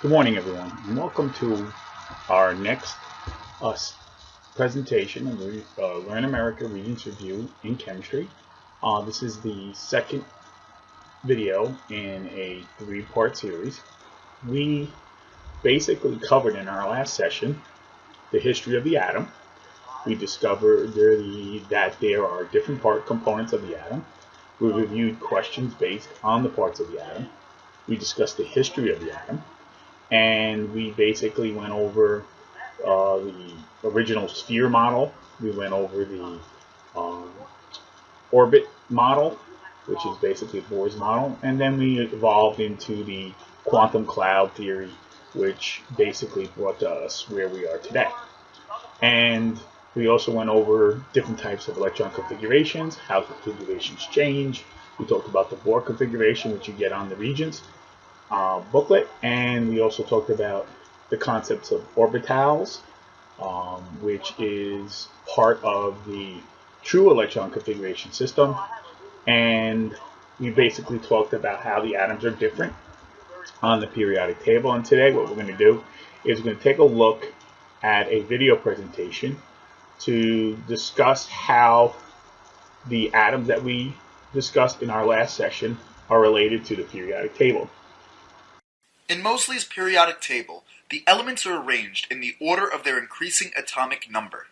Good morning, everyone, and welcome to our next presentation of the Learn America Regents Review in Chemistry. This is the second video in a three-part series. We basically covered in our last session the history of the atom. We discovered that there are different components of the atom. We reviewed questions based on the parts of the atom. We discussed the history of the atom. And we basically went over the original sphere model. We went over the orbit model, which is basically Bohr's model. And then we evolved into the quantum cloud theory, which basically brought us where we are today. And we also went over different types of electron configurations, how configurations change. We talked about the Bohr configuration, which you get on the Regents booklet, and we also talked about the concepts of orbitals, which is part of the true electron configuration system. And we basically talked about how the atoms are different on the periodic table. And today what we're going to do is we're going to take a look at a video presentation to discuss how the atoms that we discussed in our last session are related to the periodic table. In Moseley's periodic table, the elements are arranged in the order of their increasing atomic number.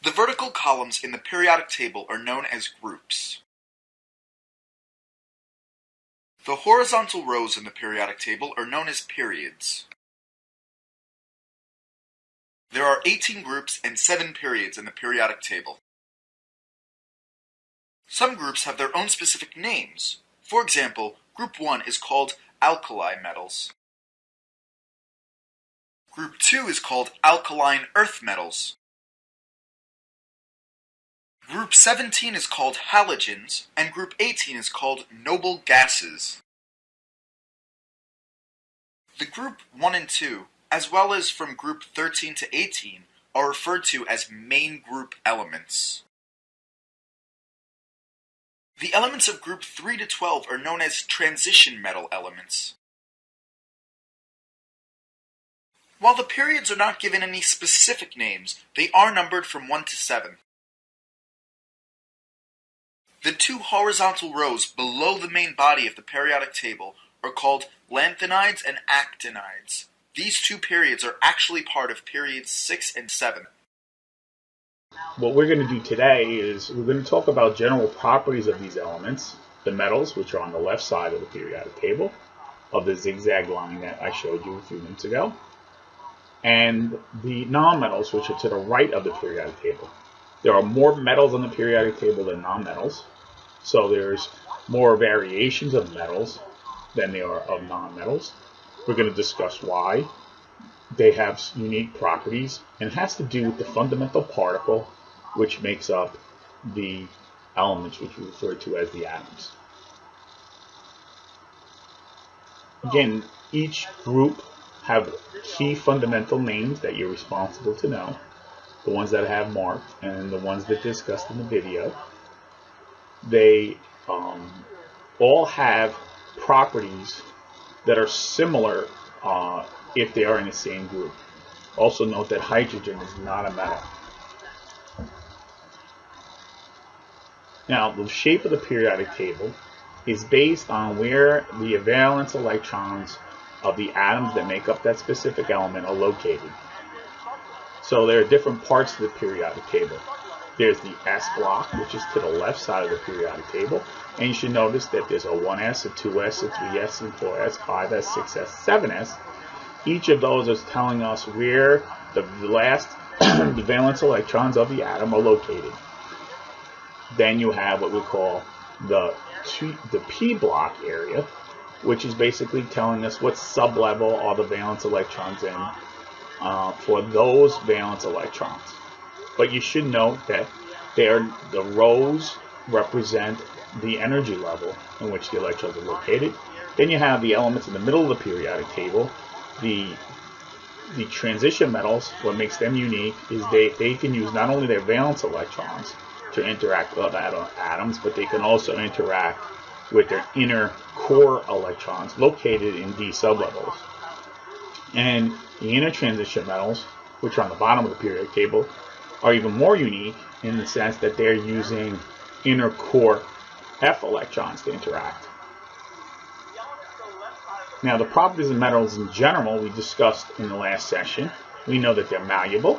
The vertical columns in the periodic table are known as groups. The horizontal rows in the periodic table are known as periods. There are 18 groups and 7 periods in the periodic table. Some groups have their own specific names. For example, Group 1 is called alkali metals. Group 2 is called alkaline earth metals. Group 17 is called halogens, and Group 18 is called noble gases. The Group 1 and 2, as well as from Group 13 to 18, are referred to as main group elements. The elements of Group 3 to 12 are known as transition metal elements. While the periods are not given any specific names, they are numbered from 1 to 7. The two horizontal rows below the main body of the periodic table are called lanthanides and actinides. These two periods are actually part of periods 6 and 7. What we're going to do today is we're going to talk about general properties of these elements, the metals, which are on the left side of the periodic table, of the zigzag line that I showed you a few minutes ago, and the nonmetals, which are to the right of the periodic table. There are more metals on the periodic table than nonmetals, so there's more variations of metals than there are of nonmetals. We're going to discuss why they have unique properties, and it has to do with the fundamental particle which makes up the elements, which we refer to as the atoms. Again, each group have key fundamental names that you're responsible to know, the ones that I have marked and the ones that discussed in the video. They all have properties that are similar if they are in the same group. Also note that hydrogen is not a metal. Now, the shape of the periodic table is based on where the valence electrons of the atoms that make up that specific element are located. So there are different parts of the periodic table. There's the S block, which is to the left side of the periodic table. And you should notice that there's a 1s, a 2s, a 3s, a 4s, 5s, 6s, 7s. Each of those is telling us where the last the valence electrons of the atom are located. Then you have what we call the P block area, which is basically telling us what sublevel are the valence electrons in for those valence electrons. But you should note that the rows represent the energy level in which the electrons are located. Then you have the elements in the middle of the periodic table. The transition metals, what makes them unique is they can use not only their valence electrons to interact with other atoms, but they can also interact with their inner core electrons located in d sublevels. And the inner transition metals, which are on the bottom of the periodic table, are even more unique in the sense that they're using inner core F electrons to interact. Now, the properties of metals in general we discussed in the last session. We know that they're malleable,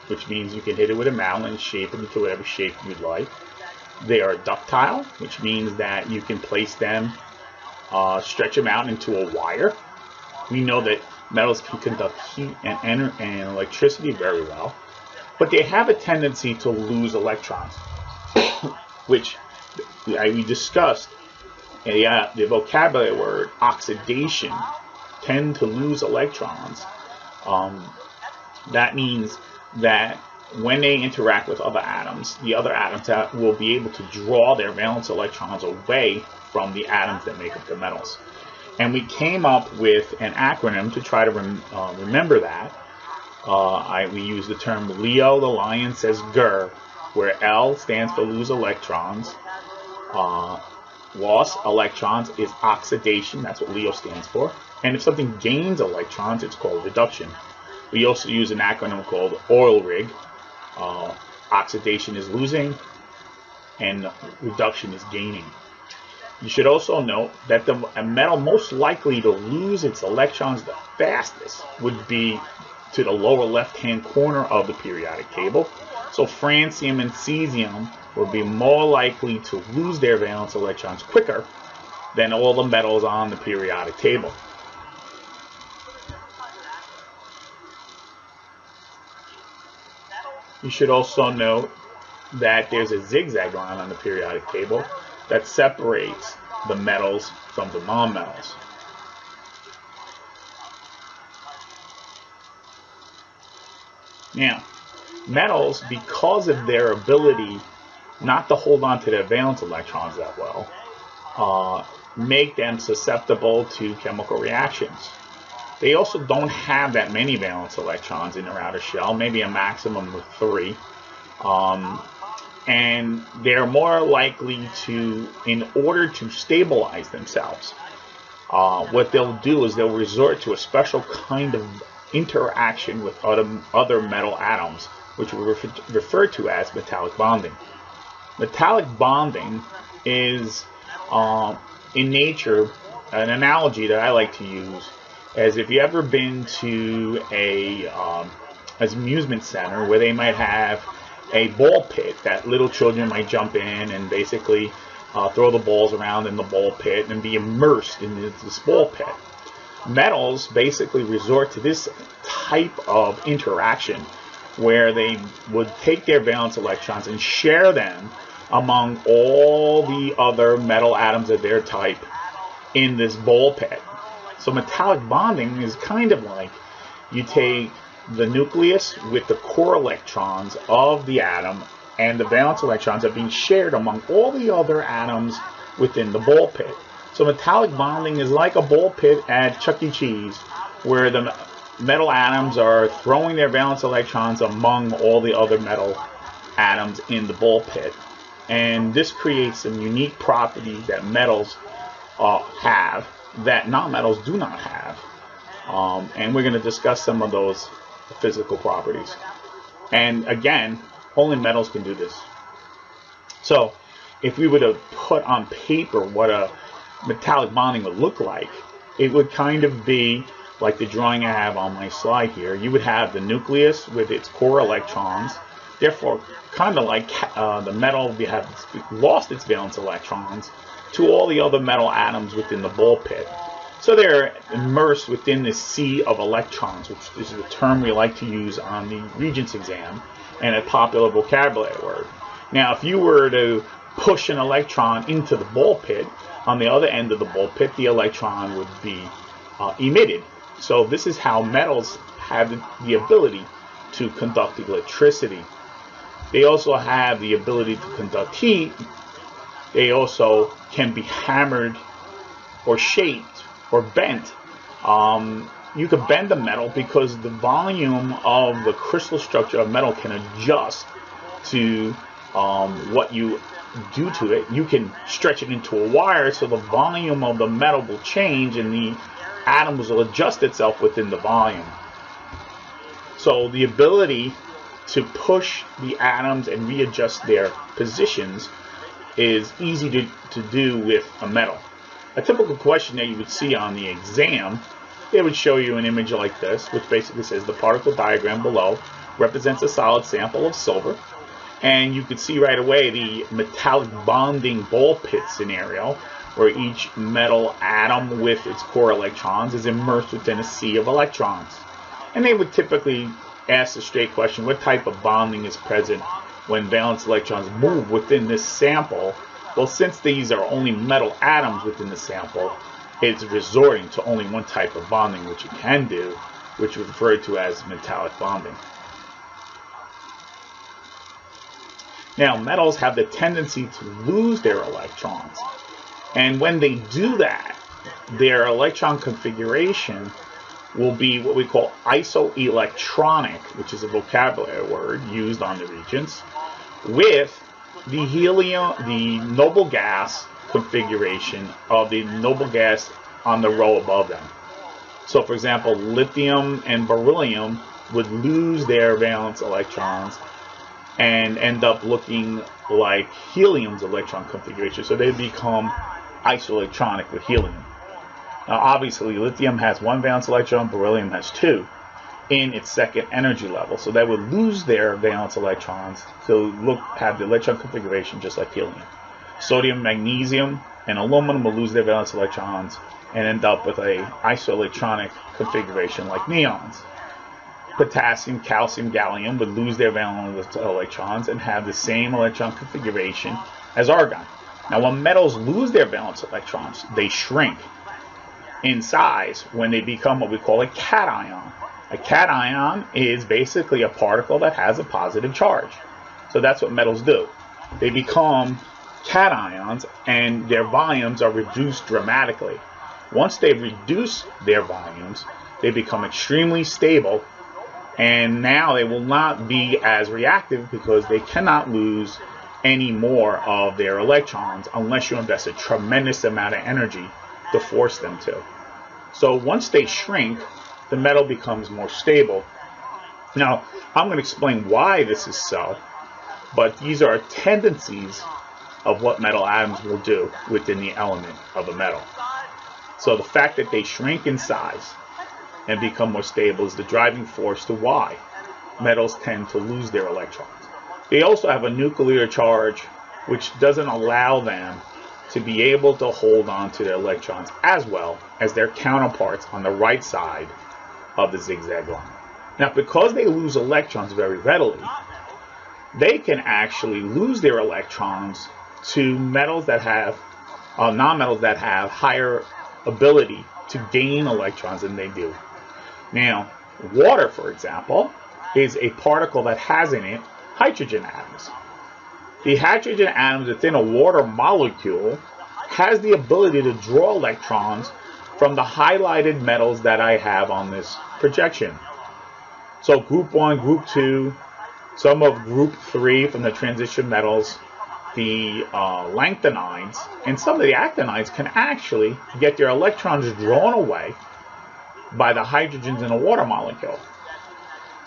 which means you can hit it with a mallet and shape it into whatever shape you'd like. They are ductile, which means that you can place them, stretch them out into a wire. We know that metals can conduct heat and electricity very well, but they have a tendency to lose electrons, which we discussed. The vocabulary word oxidation, tend to lose electrons. That means that when they interact with other atoms, the other atoms will be able to draw their valence electrons away from the atoms that make up the metals. And we came up with an acronym to try to remember that. We use the term Leo the lion says GER, where L stands for lose electrons. Loss electrons is oxidation, that's what Leo stands for. And if something gains electrons, it's called reduction. We also use an acronym called oil rig. Oxidation is losing and reduction is gaining. You should also note that a metal most likely to lose its electrons the fastest would be to the lower left-hand corner of the periodic table. So francium and cesium would be more likely to lose their valence electrons quicker than all the metals on the periodic table. You should also note that there's a zigzag line on the periodic table that separates the metals from the nonmetals. Now, metals, because of their ability not to hold on to their valence electrons that well, make them susceptible to chemical reactions. They also don't have that many valence electrons in their outer shell, maybe a maximum of 3. And they're more likely to, in order to stabilize themselves, what they'll do is they'll resort to a special kind of interaction with other metal atoms, which we refer to as metallic bonding. Metallic bonding is, in nature, an analogy that I like to use as if you've ever been to an amusement center where they might have a ball pit that little children might jump in and basically throw the balls around in the ball pit and be immersed in this ball pit. Metals basically resort to this type of interaction where they would take their valence electrons and share them among all the other metal atoms of their type in this ball pit. So metallic bonding is kind of like you take the nucleus with the core electrons of the atom, and the valence electrons are being shared among all the other atoms within the ball pit. So metallic bonding is like a ball pit at Chuck E. Cheese, where the metal atoms are throwing their valence electrons among all the other metal atoms in the ball pit. And this creates some unique properties that metals have that nonmetals do not have. And we're going to discuss some of those physical properties. And again, only metals can do this. So if we were to put on paper what a metallic bonding would look like, it would kind of be like the drawing I have on my slide here. You would have the nucleus with its core electrons, therefore kind of like the metal have lost its valence electrons to all the other metal atoms within the ball pit. So they're immersed within this sea of electrons, which is the term we like to use on the Regents exam and a popular vocabulary word. Now, if you were to push an electron into the ball pit, on the other end of the ball pit, the electron would be emitted. So this is how metals have the ability to conduct electricity. They also have the ability to conduct heat. They also can be hammered or shaped or bent. You could bend a metal because the volume of the crystal structure of metal can adjust to what you due to it, you can stretch it into a wire so the volume of the metal will change and the atoms will adjust itself within the volume. So the ability to push the atoms and readjust their positions is easy to do with a metal. A typical question that you would see on the exam, they would show you an image like this, which basically says the particle diagram below represents a solid sample of silver. And you could see right away the metallic bonding ball pit scenario, where each metal atom with its core electrons is immersed within a sea of electrons. And they would typically ask the straight question, what type of bonding is present when valence electrons move within this sample? Well, since these are only metal atoms within the sample, it's resorting to only one type of bonding, which it can do, which is referred to as metallic bonding. Now, metals have the tendency to lose their electrons. And when they do that, their electron configuration will be what we call isoelectronic, which is a vocabulary word used on the Regents, with the helium, the noble gas configuration of the noble gas on the row above them. So, for example, lithium and beryllium would lose their valence electrons and end up looking like helium's electron configuration. So they become isoelectronic with helium. Now, obviously, lithium has one valence electron, beryllium has two in its second energy level. So they would lose their valence electrons to have the electron configuration just like helium. Sodium, magnesium, and aluminum will lose their valence electrons and end up with a isoelectronic configuration like neons. Potassium, calcium, gallium would lose their valence electrons and have the same electron configuration as argon. Now, when metals lose their valence electrons, they shrink in size when they become what we call a cation. A cation is basically a particle that has a positive charge. So that's what metals do. They become cations and their volumes are reduced dramatically. Once they reduce their volumes, they become extremely stable, and now they will not be as reactive because they cannot lose any more of their electrons unless you invest a tremendous amount of energy to force them to. So once they shrink, the metal becomes more stable. Now, I'm going to explain why this is so, but these are tendencies of what metal atoms will do within the element of a metal. So the fact that they shrink in size and become more stable is the driving force to why metals tend to lose their electrons. They also have a nuclear charge which doesn't allow them to be able to hold on to their electrons as well as their counterparts on the right side of the zigzag line. Now, because they lose electrons very readily, they can actually lose their electrons to metals that have, nonmetals that have higher ability to gain electrons than they do. Now, water, for example, is a particle that has in it hydrogen atoms. The hydrogen atoms within a water molecule has the ability to draw electrons from the highlighted metals that I have on this projection. So group 1, group 2, some of group 3 from the transition metals, the lanthanides, and some of the actinides can actually get their electrons drawn away by the hydrogens in a water molecule.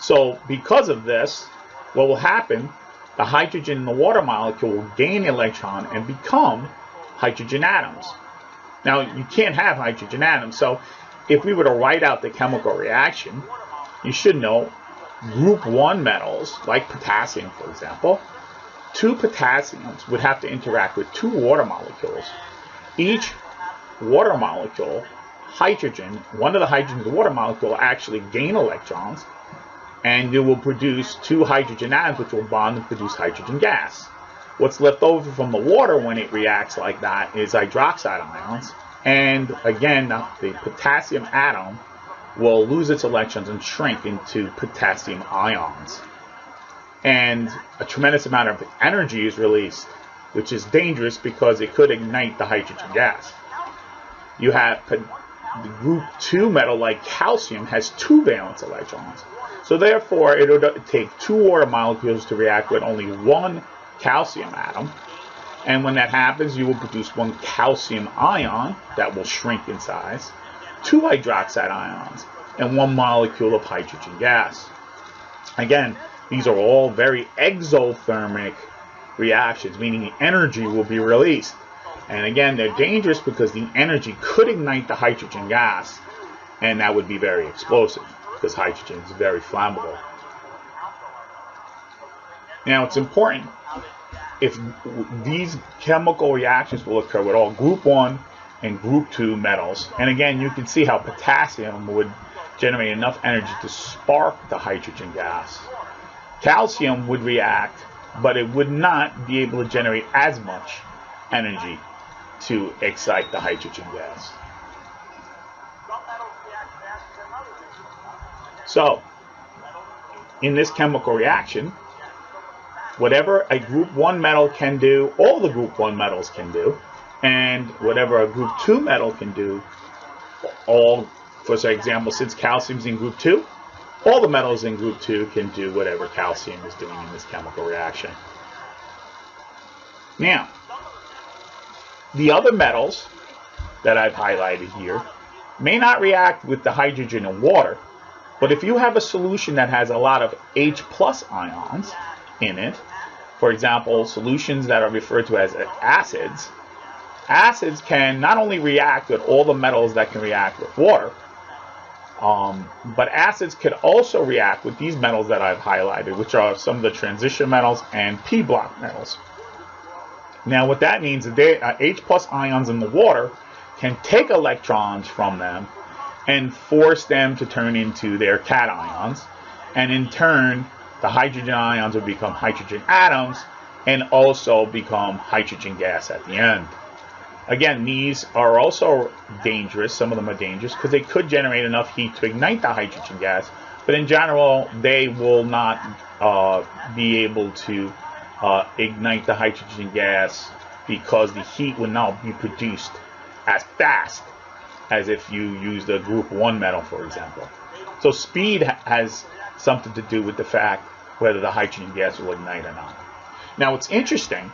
So because of this, what will happen, the hydrogen in the water molecule will gain an electron and become hydrogen atoms. Now, you can't have hydrogen atoms, so if we were to write out the chemical reaction, you should know group 1 metals, like potassium, for example, 2 potassiums would have to interact with 2 water molecules. Each water molecule, hydrogen, one of the hydrogens of the water molecule will actually gain electrons, and it will produce 2 hydrogen atoms which will bond and produce hydrogen gas. What's left over from the water when it reacts like that is hydroxide ions, and again, the potassium atom will lose its electrons and shrink into potassium ions. And a tremendous amount of energy is released, which is dangerous because it could ignite the hydrogen gas. You have the group 2 metal like calcium has 2 valence electrons. So therefore, it would take 2 water molecules to react with only 1 calcium atom. And when that happens, you will produce one calcium ion that will shrink in size, two hydroxide ions, and one molecule of hydrogen gas. Again, these are all very exothermic reactions, meaning the energy will be released. And again, they're dangerous because the energy could ignite the hydrogen gas, and that would be very explosive because hydrogen is very flammable. Now, it's important, if these chemical reactions will occur with all group 1 and group 2 metals, and again, you can see how potassium would generate enough energy to spark the hydrogen gas. Calcium would react, but it would not be able to generate as much energy to excite the hydrogen gas. So, in this chemical reaction, whatever a group 1 metal can do, all the group 1 metals can do, and whatever a group 2 metal can do, all, for example, since calcium's in group 2, all the metals in group 2 can do whatever calcium is doing in this chemical reaction. Now, the other metals that I've highlighted here may not react with the hydrogen and water, but if you have a solution that has a lot of H+ ions in it, for example, solutions that are referred to as acids, acids can not only react with all the metals that can react with water, but acids could also react with these metals that I've highlighted, which are some of the transition metals and p-block metals. Now, what that means is that H+ ions in the water can take electrons from them and force them to turn into their cations, and in turn, the hydrogen ions will become hydrogen atoms and also become hydrogen gas at the end. Again, these are also dangerous. Some of them are dangerous because they could generate enough heat to ignite the hydrogen gas, but in general, they will not be able to ignite the hydrogen gas because the heat will not be produced as fast as if you used a group 1 metal, for example. So speed has something to do with the fact whether the hydrogen gas will ignite or not. Now, what's interesting,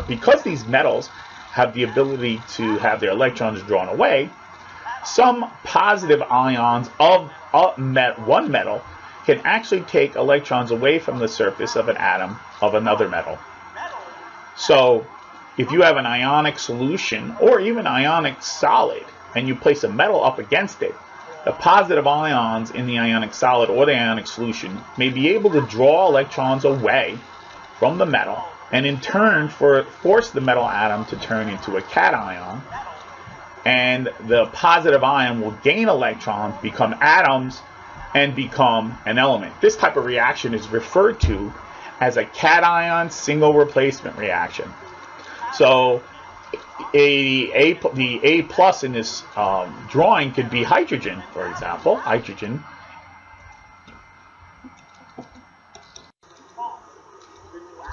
because these metals have the ability to have their electrons drawn away, some positive ions of one metal can actually take electrons away from the surface of an atom of another metal. So, if you have an ionic solution or even ionic solid and you place a metal up against it, the positive ions in the ionic solid or the ionic solution may be able to draw electrons away from the metal and in turn force the metal atom to turn into a cation, and the positive ion will gain electrons, become atoms, and become an element. This type of reaction is referred to as a cation single replacement reaction. So the A+ in this drawing could be hydrogen, for example. Hydrogen.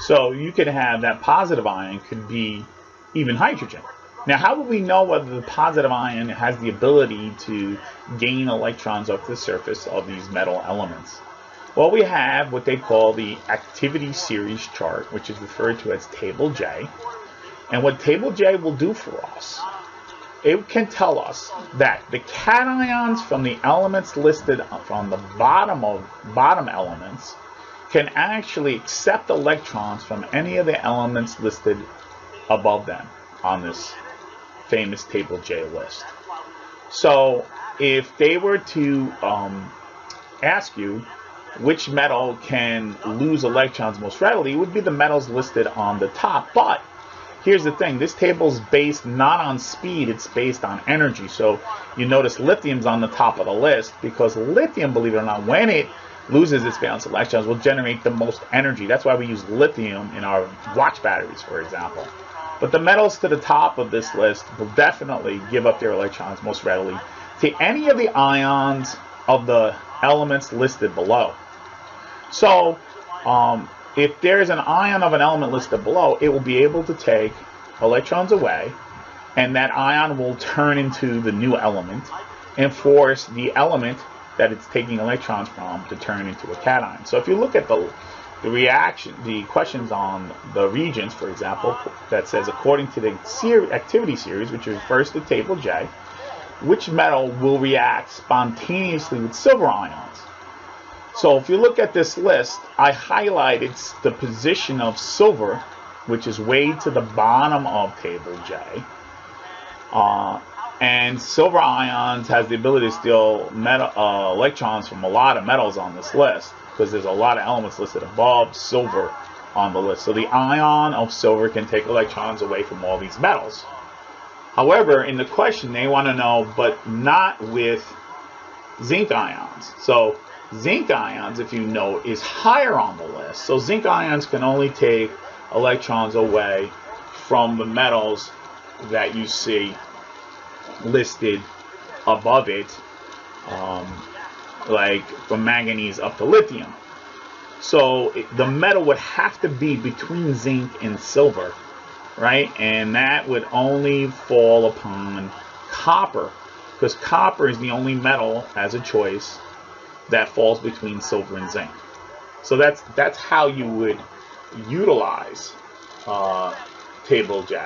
So you could have that positive ion could be even hydrogen. Now, how would we know whether the positive ion has the ability to gain electrons off the surface of these metal elements? Well, we have what they call the activity series chart, which is referred to as Table J. And what Table J will do for us, it can tell us that the cations from the elements listed from the bottom elements can actually accept electrons from any of the elements listed above them on this famous Table J list. So if they were to ask you which metal can lose electrons most readily, it would be the metals listed on the top. But here's the thing, this table is based not on speed, it's based on energy. So you notice lithium's on the top of the list because lithium, believe it or not, when it loses its valence electrons, will generate the most energy. That's why we use lithium in our watch batteries, for example. But the metals to the top of this list will definitely give up their electrons most readily to any of the ions of the elements listed below. So, if there's an ion of an element listed below, it will be able to take electrons away, and that ion will turn into the new element and force the element that it's taking electrons from to turn into a cation. So if you look at the the questions on the Regents, for example, that says according to the activity series, which refers to table J, which metal will react spontaneously with silver ions? So if you look at this list, I highlighted the position of silver, which is way to the bottom of table J. And silver ions has the ability to steal electrons from a lot of metals on this list, because there's a lot of elements listed above silver on the list. So the ion of silver can take electrons away from all these metals. However, in the question, they want to know, but not with zinc ions. So zinc ions, if you know, is higher on the list. So zinc ions can only take electrons away from the metals that you see listed above it, like from manganese up to lithium. So the metal would have to be between zinc and silver, right? And that would only fall upon copper, because copper is the only metal as a choice that falls between silver and zinc. So that's how you would utilize table J.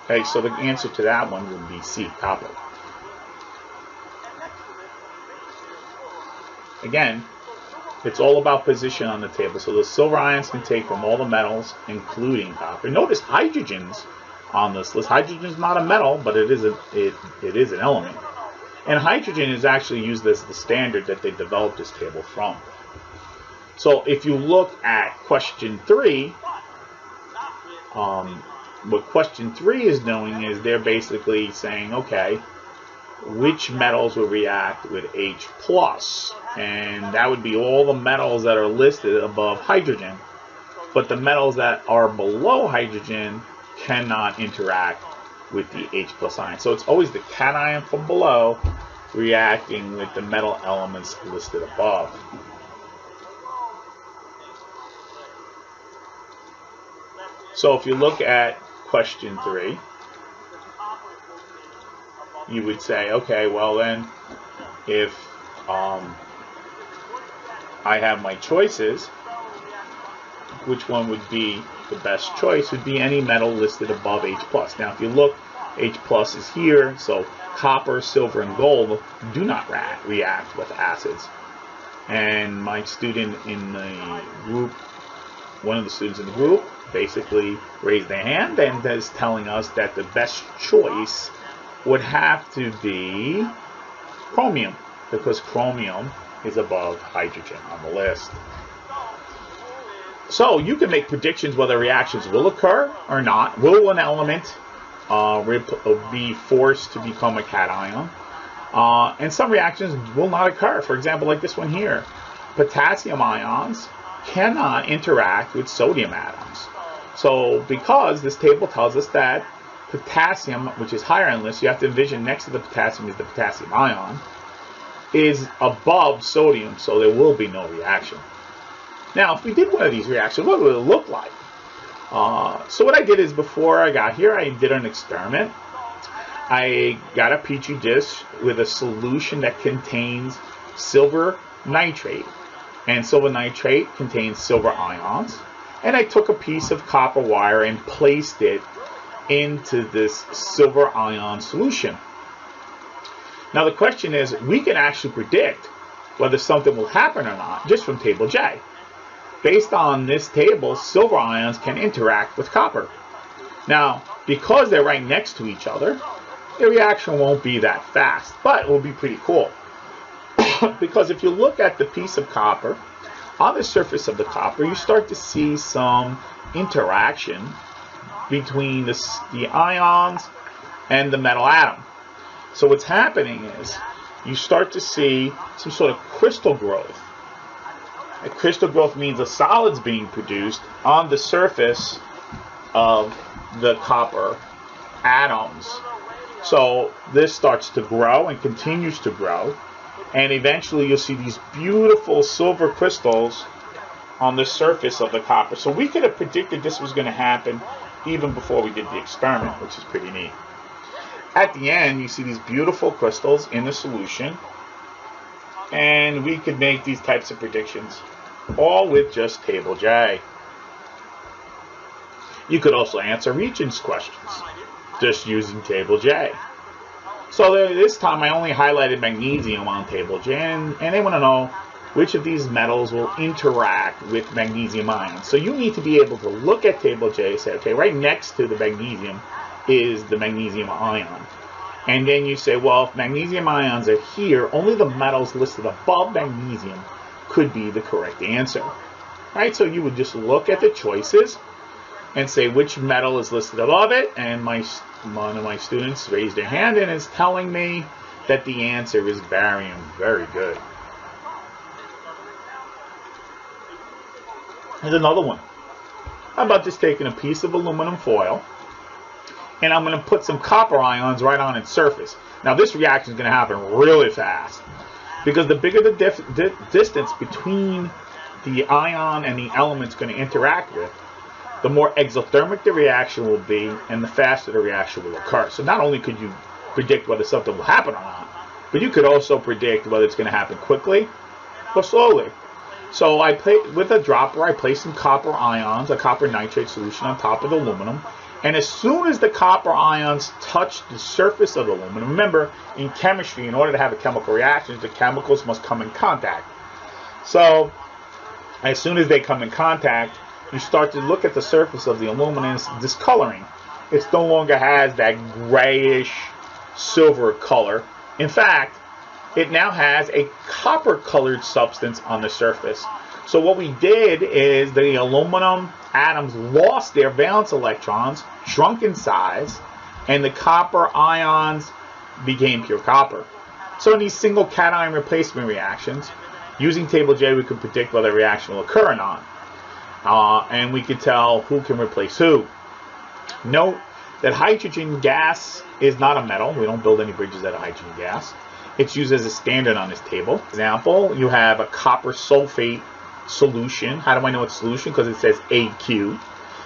Okay, so the answer to that one would be C, copper. Again, it's all about position on the table. So the silver ions can take from all the metals, including copper. Notice hydrogen's on this list. Hydrogen is not a metal, but it is an element. And hydrogen is actually used as the standard that they developed this table from. So if you look at question 3, what question 3 is doing is they're basically saying, okay, which metals will react with H+? And that would be all the metals that are listed above hydrogen. But the metals that are below hydrogen cannot interact with the H+ ion. So it's always the cation from below reacting with the metal elements listed above. So if you look at question 3, you would say, okay, well then, if I have my choices, which one would be the best choice? Would be any metal listed above H+. Now if you look, H+ is here, so copper, silver, and gold do not react with acids. And my student in the group, one of the students in the group, basically raised their hand and is telling us that the best choice would have to be chromium, because chromium is above hydrogen on the list. So you can make predictions whether reactions will occur or not. Will an element be forced to become a cation? And some reactions will not occur. For example, like this one here. Potassium ions cannot interact with sodium atoms. So because this table tells us that potassium, which is higher on the list, you have to envision next to the potassium is the potassium ion, is above sodium, so there will be no reaction. Now, if we did one of these reactions, what would it look like? So what I did is, before I got here, I did an experiment. I got a petri dish with a solution that contains silver nitrate. And silver nitrate contains silver ions. And I took a piece of copper wire and placed it into this silver ion solution. Now the question is, we can actually predict whether something will happen or not just from table J. Based on this table, silver ions can interact with copper. Now, because they're right next to each other, the reaction won't be that fast, but it will be pretty cool. Because if you look at the piece of copper, on the surface of the copper, you start to see some interaction between the ions and the metal atom. So what's happening is you start to see some sort of crystal growth. A crystal growth means a solid's being produced on the surface of the copper atoms. So this starts to grow and continues to grow, and eventually you'll see these beautiful silver crystals on the surface of the copper. So we could have predicted this was going to happen even before we did the experiment, which is pretty neat. At the end, you see these beautiful crystals in the solution, And we could make these types of predictions all with just table J. You could also answer Regents questions just using table J. So this time I only highlighted magnesium on table J, and they want to know which of these metals will interact with magnesium ions. So you need to be able to look at table J and say, okay, right next to the magnesium is the magnesium ion. And then you say, well, if magnesium ions are here, only the metals listed above magnesium could be the correct answer. Right? So you would just look at the choices and say which metal is listed above it, and one of my students raised their hand and is telling me that the answer is barium. Very good. Here's another one. How about just taking a piece of aluminum foil, and I'm going to put some copper ions right on its surface. Now this reaction is going to happen really fast, because the bigger the distance between the ion and the element it's going to interact with, the more exothermic the reaction will be, and the faster the reaction will occur. So not only could you predict whether something will happen or not, but you could also predict whether it's going to happen quickly or slowly. So with a dropper, I place some copper ions, a copper nitrate solution on top of the aluminum, and as soon as the copper ions touch the surface of the aluminum, remember, in chemistry, in order to have a chemical reaction, the chemicals must come in contact. So as soon as they come in contact, you start to look at the surface of the aluminum, and it's discoloring. It no longer has that grayish silver color. In fact, it now has a copper colored substance on the surface. So what we did is the aluminum atoms lost their valence electrons, shrunk in size, and the copper ions became pure copper. So in these single cation replacement reactions, using table J, we could predict whether a reaction will occur or not. And we could tell who can replace who. Note that hydrogen gas is not a metal. We don't build any bridges out of hydrogen gas. It's used as a standard on this table. Example, you have a copper sulfate solution. How do I know it's solution? Because it says AQ.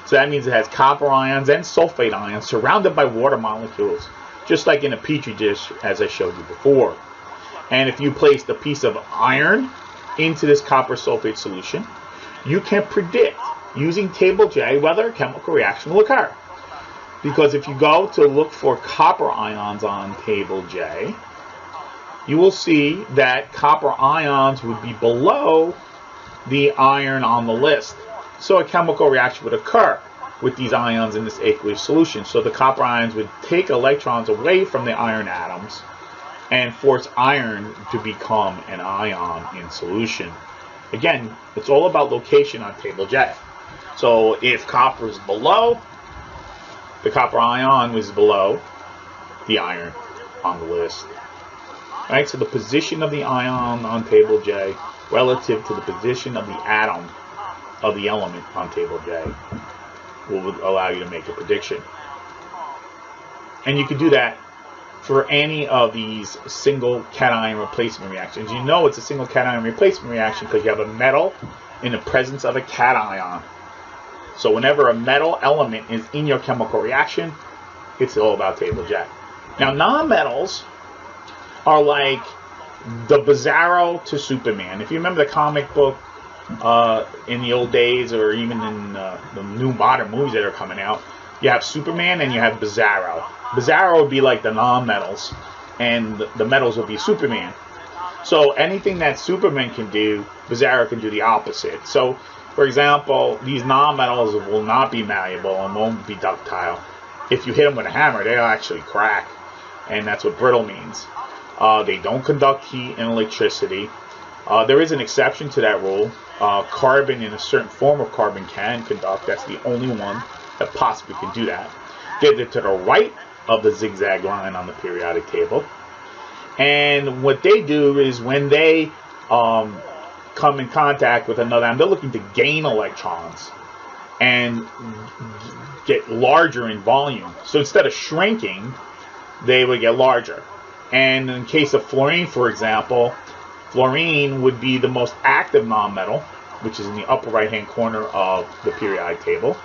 So that means it has copper ions and sulfate ions surrounded by water molecules, just like in a petri dish, as I showed you before. And if you placed a piece of iron into this copper sulfate solution, you can predict, using table J, whether a chemical reaction will occur. Because if you go to look for copper ions on table J, you will see that copper ions would be below the iron on the list. So a chemical reaction would occur with these ions in this aqueous solution. So the copper ions would take electrons away from the iron atoms and force iron to become an ion in solution. Again, it's all about location on table J. So if copper is below, the copper ion was below the iron on the list. Right, so the position of the ion on table J relative to the position of the atom of the element on table J will allow you to make a prediction. And you can do that for any of these single cation replacement reactions. You know it's a single cation replacement reaction because you have a metal in the presence of a cation. So whenever a metal element is in your chemical reaction, it's all about table J. Now nonmetals are like the Bizarro to Superman. If you remember the comic book in the old days, or even in the new modern movies that are coming out, you have Superman and you have Bizarro. Bizarro would be like the non-metals, and the metals would be Superman. So anything that Superman can do, Bizarro can do the opposite. So, for example, these non-metals will not be malleable and won't be ductile. If you hit them with a hammer, they'll actually crack, and that's what brittle means. They don't conduct heat and electricity. There is an exception to that rule. Carbon, in a certain form of carbon, can conduct. That's the only one that possibly can do that. They're to the right of the zigzag line on the periodic table. And what they do is when they come in contact with another atom, they're looking to gain electrons and get larger in volume. So instead of shrinking, they would get larger. And in case of fluorine, for example, fluorine would be the most active nonmetal, which is in the upper right-hand corner of the periodic table.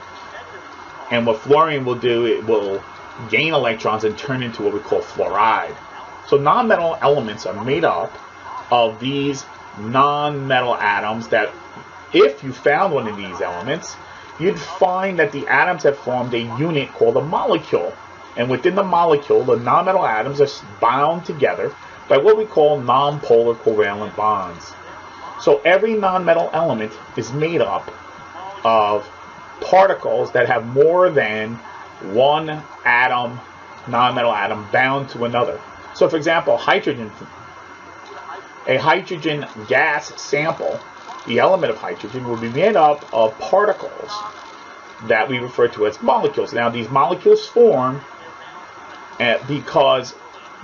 And what fluorine will do, it will gain electrons and turn into what we call fluoride. So nonmetal elements are made up of these non-metal atoms that if you found one of these elements, you'd find that the atoms have formed a unit called a molecule. And within the molecule, the non-metal atoms are bound together by what we call non-polar covalent bonds. So every non-metal element is made up of particles that have more than one atom, non-metal atom, bound to another. So for example, hydrogen, a hydrogen gas sample, the element of hydrogen will be made up of particles that we refer to as molecules. Now these molecules form because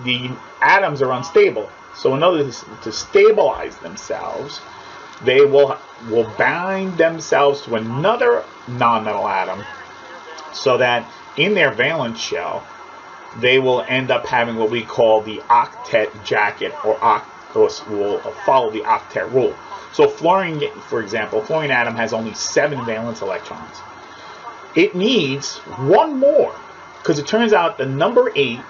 the atoms are unstable. So in order to stabilize themselves, they will bind themselves to another non-metal atom so that in their valence shell, they will end up having what we call the octet jacket, or will follow the octet rule. So fluorine, for example, fluorine atom has only 7 valence electrons. It needs one more, because it turns out the number 8,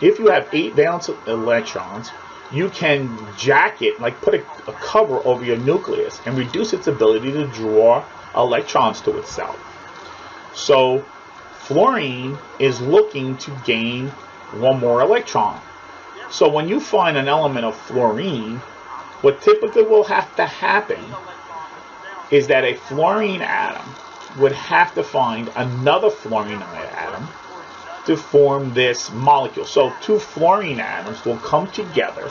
if you have 8 valence electrons, you can jack it, like put a cover over your nucleus and reduce its ability to draw electrons to itself. So fluorine is looking to gain one more electron. So when you find an element of fluorine, what typically will have to happen is that a fluorine atom would have to find another fluorine atom to form this molecule. So 2 fluorine atoms will come together,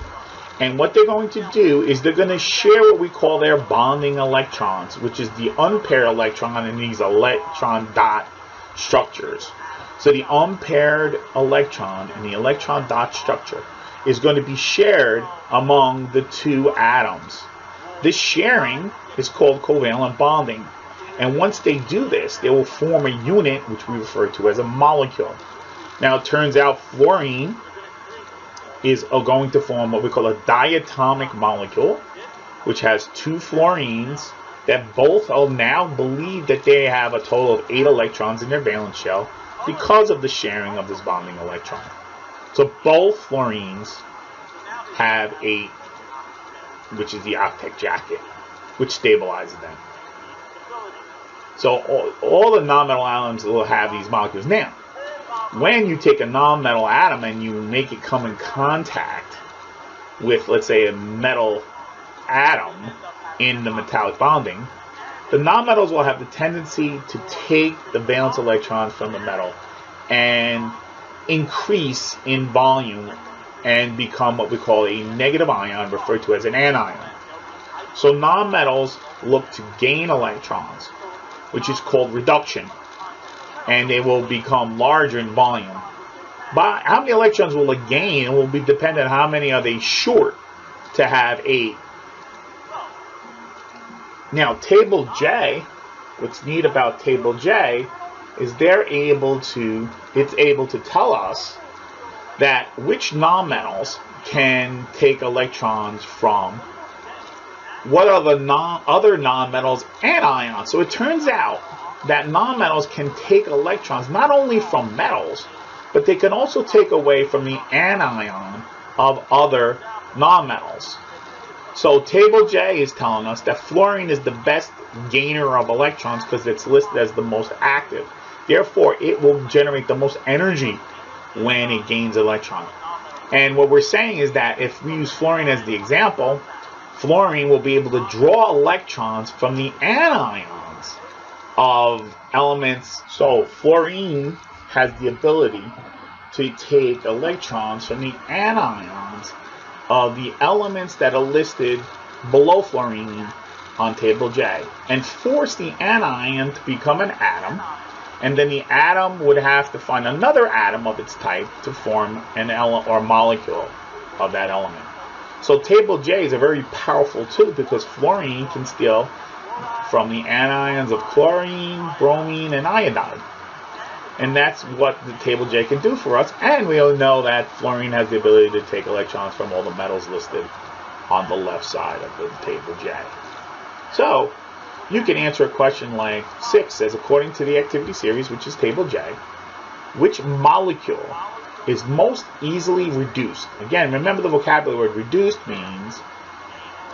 and what they're going to do is they're going to share what we call their bonding electrons, which is the unpaired electron in these electron dot structures. So the unpaired electron in the electron dot structure is going to be shared among the 2 atoms. This sharing is called covalent bonding. And once they do this, they will form a unit which we refer to as a molecule. Now it turns out fluorine is going to form what we call a diatomic molecule, which has 2 fluorines that both now believe that they have a total of 8 electrons in their valence shell because of the sharing of this bonding electron. So both fluorines have 8, which is the octet jacket, which stabilizes them. So all the non-metal atoms will have these molecules. Now, when you take a non-metal atom and you make it come in contact with, let's say, a metal atom in the metallic bonding, the non-metals will have the tendency to take the valence electrons from the metal and increase in volume and become what we call a negative ion, referred to as an anion. So non-metals look to gain electrons, which is called reduction, and they will become larger in volume. But how many electrons will it gain will be dependent on how many are they short to have 8. Now table J, what's neat about table J is it's able to tell us that which nonmetals can take electrons from what are the other nonmetals and ions. So it turns out that nonmetals can take electrons not only from metals, but they can also take away from the anion of other nonmetals. So table J is telling us that fluorine is the best gainer of electrons because it's listed as the most active. Therefore, it will generate the most energy when it gains electron. And what we're saying is that if we use fluorine as the example, fluorine will be able to draw electrons from the anions of elements. So fluorine has the ability to take electrons from the anions of the elements that are listed below fluorine on table J and force the anion to become an atom, and then the atom would have to find another atom of its type to form an element or molecule of that element. So table J is a very powerful tool because fluorine can steal from the anions of chlorine, bromine, and iodide. And that's what the table J can do for us. And we all know that fluorine has the ability to take electrons from all the metals listed on the left side of the table J. So you can answer a question like 6 says, according to the activity series, which is table J, which molecule is most easily reduced? Again, remember the vocabulary word reduced means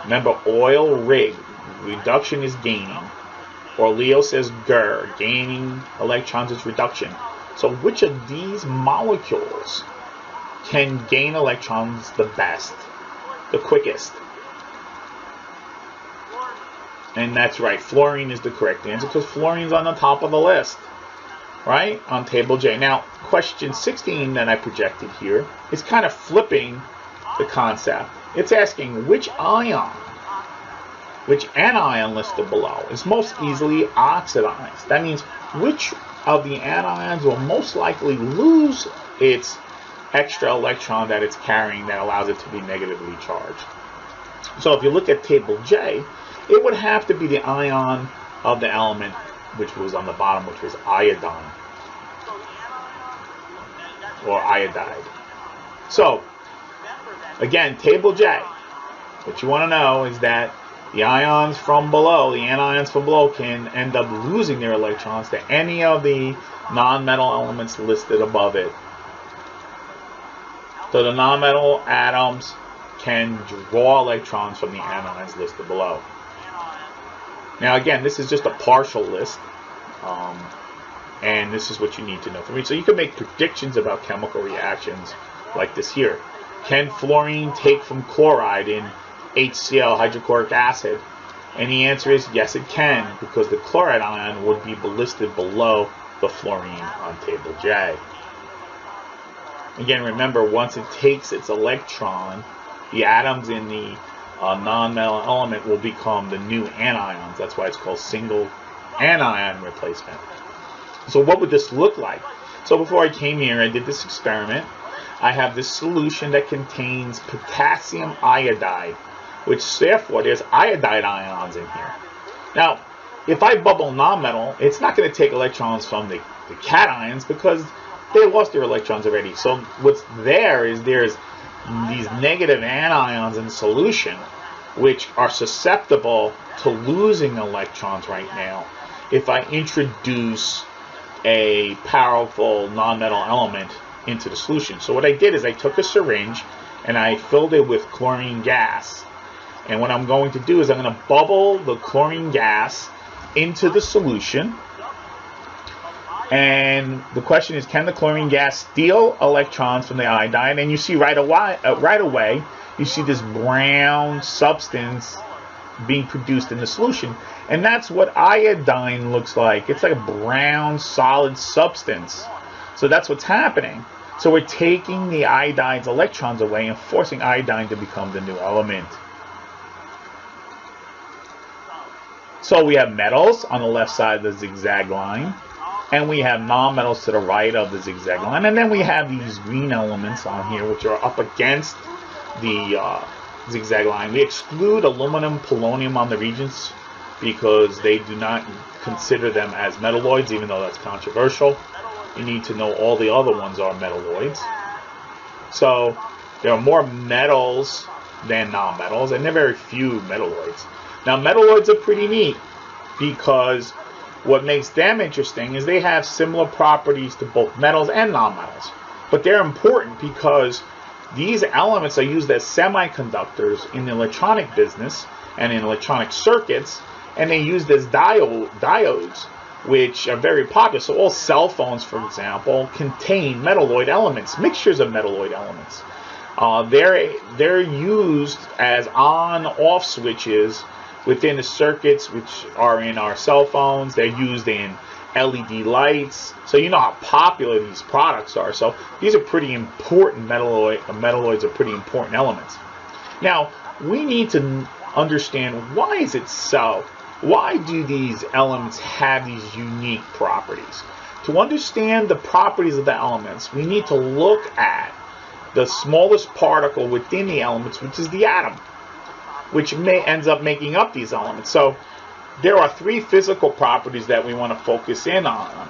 Remember, oil rig, reduction is gaining. Or Leo says GER, gaining electrons is reduction. So which of these molecules can gain electrons the best, the quickest? And that's right, fluorine is the correct answer because fluorine's on the top of the list, right, on table J. Now, question 16 that I projected here is kind of flipping the concept. It's asking which anion listed below is most easily oxidized. That means which of the anions will most likely lose its extra electron that it's carrying that allows it to be negatively charged. So if you look at table J, it would have to be the ion of the element which was on the bottom, which was iodine or iodide. So again, table J, what you want to know is that the ions from below, the anions from below, can end up losing their electrons to any of the non-metal elements listed above it. So the non-metal atoms can draw electrons from the anions listed below. Now again, this is just a partial list, and this is what you need to know from it. So you can make predictions about chemical reactions like this here. Can fluorine take from chloride in HCl, hydrochloric acid? And the answer is yes, it can, because the chloride ion would be listed below the fluorine on table J. Again, remember, once it takes its electron, the atoms in the non-metal element will become the new anions. That's why it's called single anion replacement. So what would this look like? So before I came here, I did this experiment. I have this solution that contains potassium iodide, which therefore there's iodide ions in here. Now, if I bubble non-metal, it's not going to take electrons from the cations because they lost their electrons already. So what's there is there's these negative anions in solution which are susceptible to losing electrons right now if I introduce a powerful non-metal element into the solution. So what I did is I took a syringe and I filled it with chlorine gas. And what I'm going to do is I'm going to bubble the chlorine gas into the solution. And the question is, can the chlorine gas steal electrons from the iodine? And you see right away, you see this brown substance being produced in the solution. And that's what iodine looks like. It's like a brown solid substance. So that's what's happening. So we're taking the iodine's electrons away and forcing iodine to become the new element. So we have metals on the left side of the zigzag line, and we have non-metals to the right of the zigzag line, and then we have these green elements on here which are up against the zigzag line. We exclude aluminum, polonium on the Regents because they do not consider them as metalloids, even though that's controversial. You need to know all the other ones are metalloids. So there are more metals than non-metals, and there are very few metalloids. Now metalloids are pretty neat because what makes them interesting is they have similar properties to both metals and non-metals. But they're important because these elements are used as semiconductors in the electronic business and in electronic circuits, and they're used as diodes, which are very popular. So all cell phones, for example, contain metalloid elements, mixtures of metalloid elements. They're used as on-off switches within the circuits which are in our cell phones. They're used in LED lights. So you know how popular these products are. So these are pretty important metalloids are pretty important elements. Now, we need to understand, why is it so? Why do these elements have these unique properties? To understand the properties of the elements, we need to look at the smallest particle within the elements, which is the atom, which ends up making up these elements. So there are three physical properties that we want to focus in on.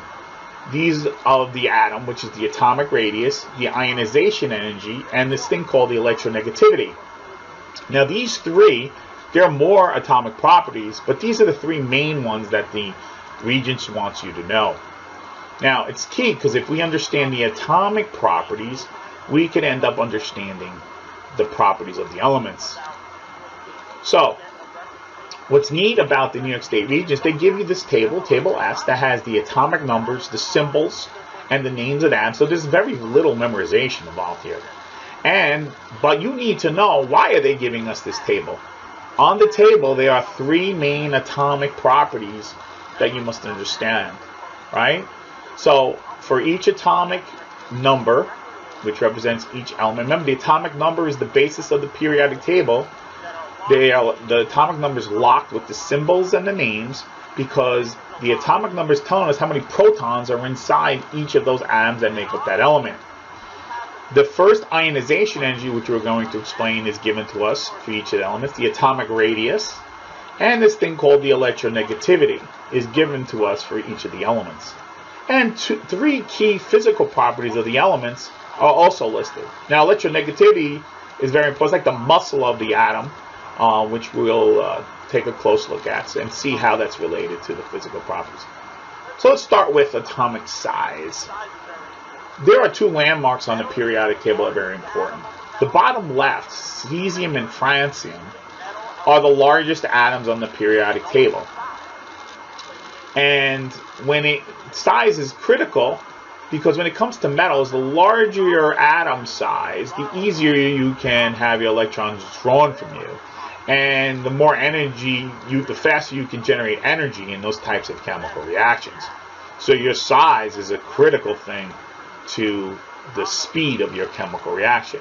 These of the atom, which is the atomic radius, the ionization energy, and this thing called the electronegativity. Now these three, there are more atomic properties, but these are the three main ones that the Regents wants you to know. Now it's key because if we understand the atomic properties, we can end up understanding the properties of the elements. So, what's neat about the New York State Regents, they give you this table, Table S, that has the atomic numbers, the symbols, and the names of atoms. So there's very little memorization involved here. But you need to know, why are they giving us this table? On the table, there are 3 main atomic properties that you must understand, right? So for each atomic number, which represents each element, remember the atomic number is the basis of the periodic table. The atomic number is locked with the symbols and the names, because the atomic number is telling us how many protons are inside each of those atoms that make up that element. The first ionization energy, which we're going to explain, is given to us for each of the elements. The atomic radius, and this thing called the electronegativity, is given to us for each of the elements. And 3 key physical properties of the elements are also listed. Now, electronegativity is very important. It's like the muscle of the atom, which we'll take a close look at and see how that's related to the physical properties. So let's start with atomic size. There are 2 landmarks on the periodic table that are very important. The bottom left, cesium and francium, are the largest atoms on the periodic table. And size is critical, because when it comes to metals, the larger your atom size, the easier you can have your electrons drawn from you. And the more energy, the faster you can generate energy in those types of chemical reactions. So your size is a critical thing to the speed of your chemical reaction.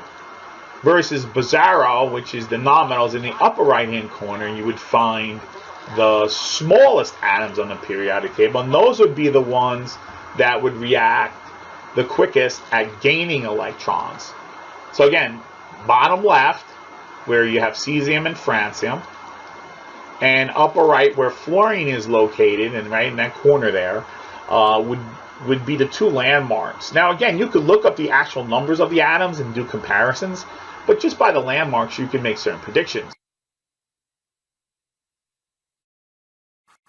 Versus bizarro, which is the nonmetals, in the upper right-hand corner, you would find the smallest atoms on the periodic table, and those would be the ones that would react the quickest at gaining electrons. So again, bottom left, where you have cesium and francium, and upper right, where fluorine is located, and right in that corner there, would be the 2 landmarks. Now again, you could look up the actual numbers of the atoms and do comparisons, but just by the landmarks you can make certain predictions.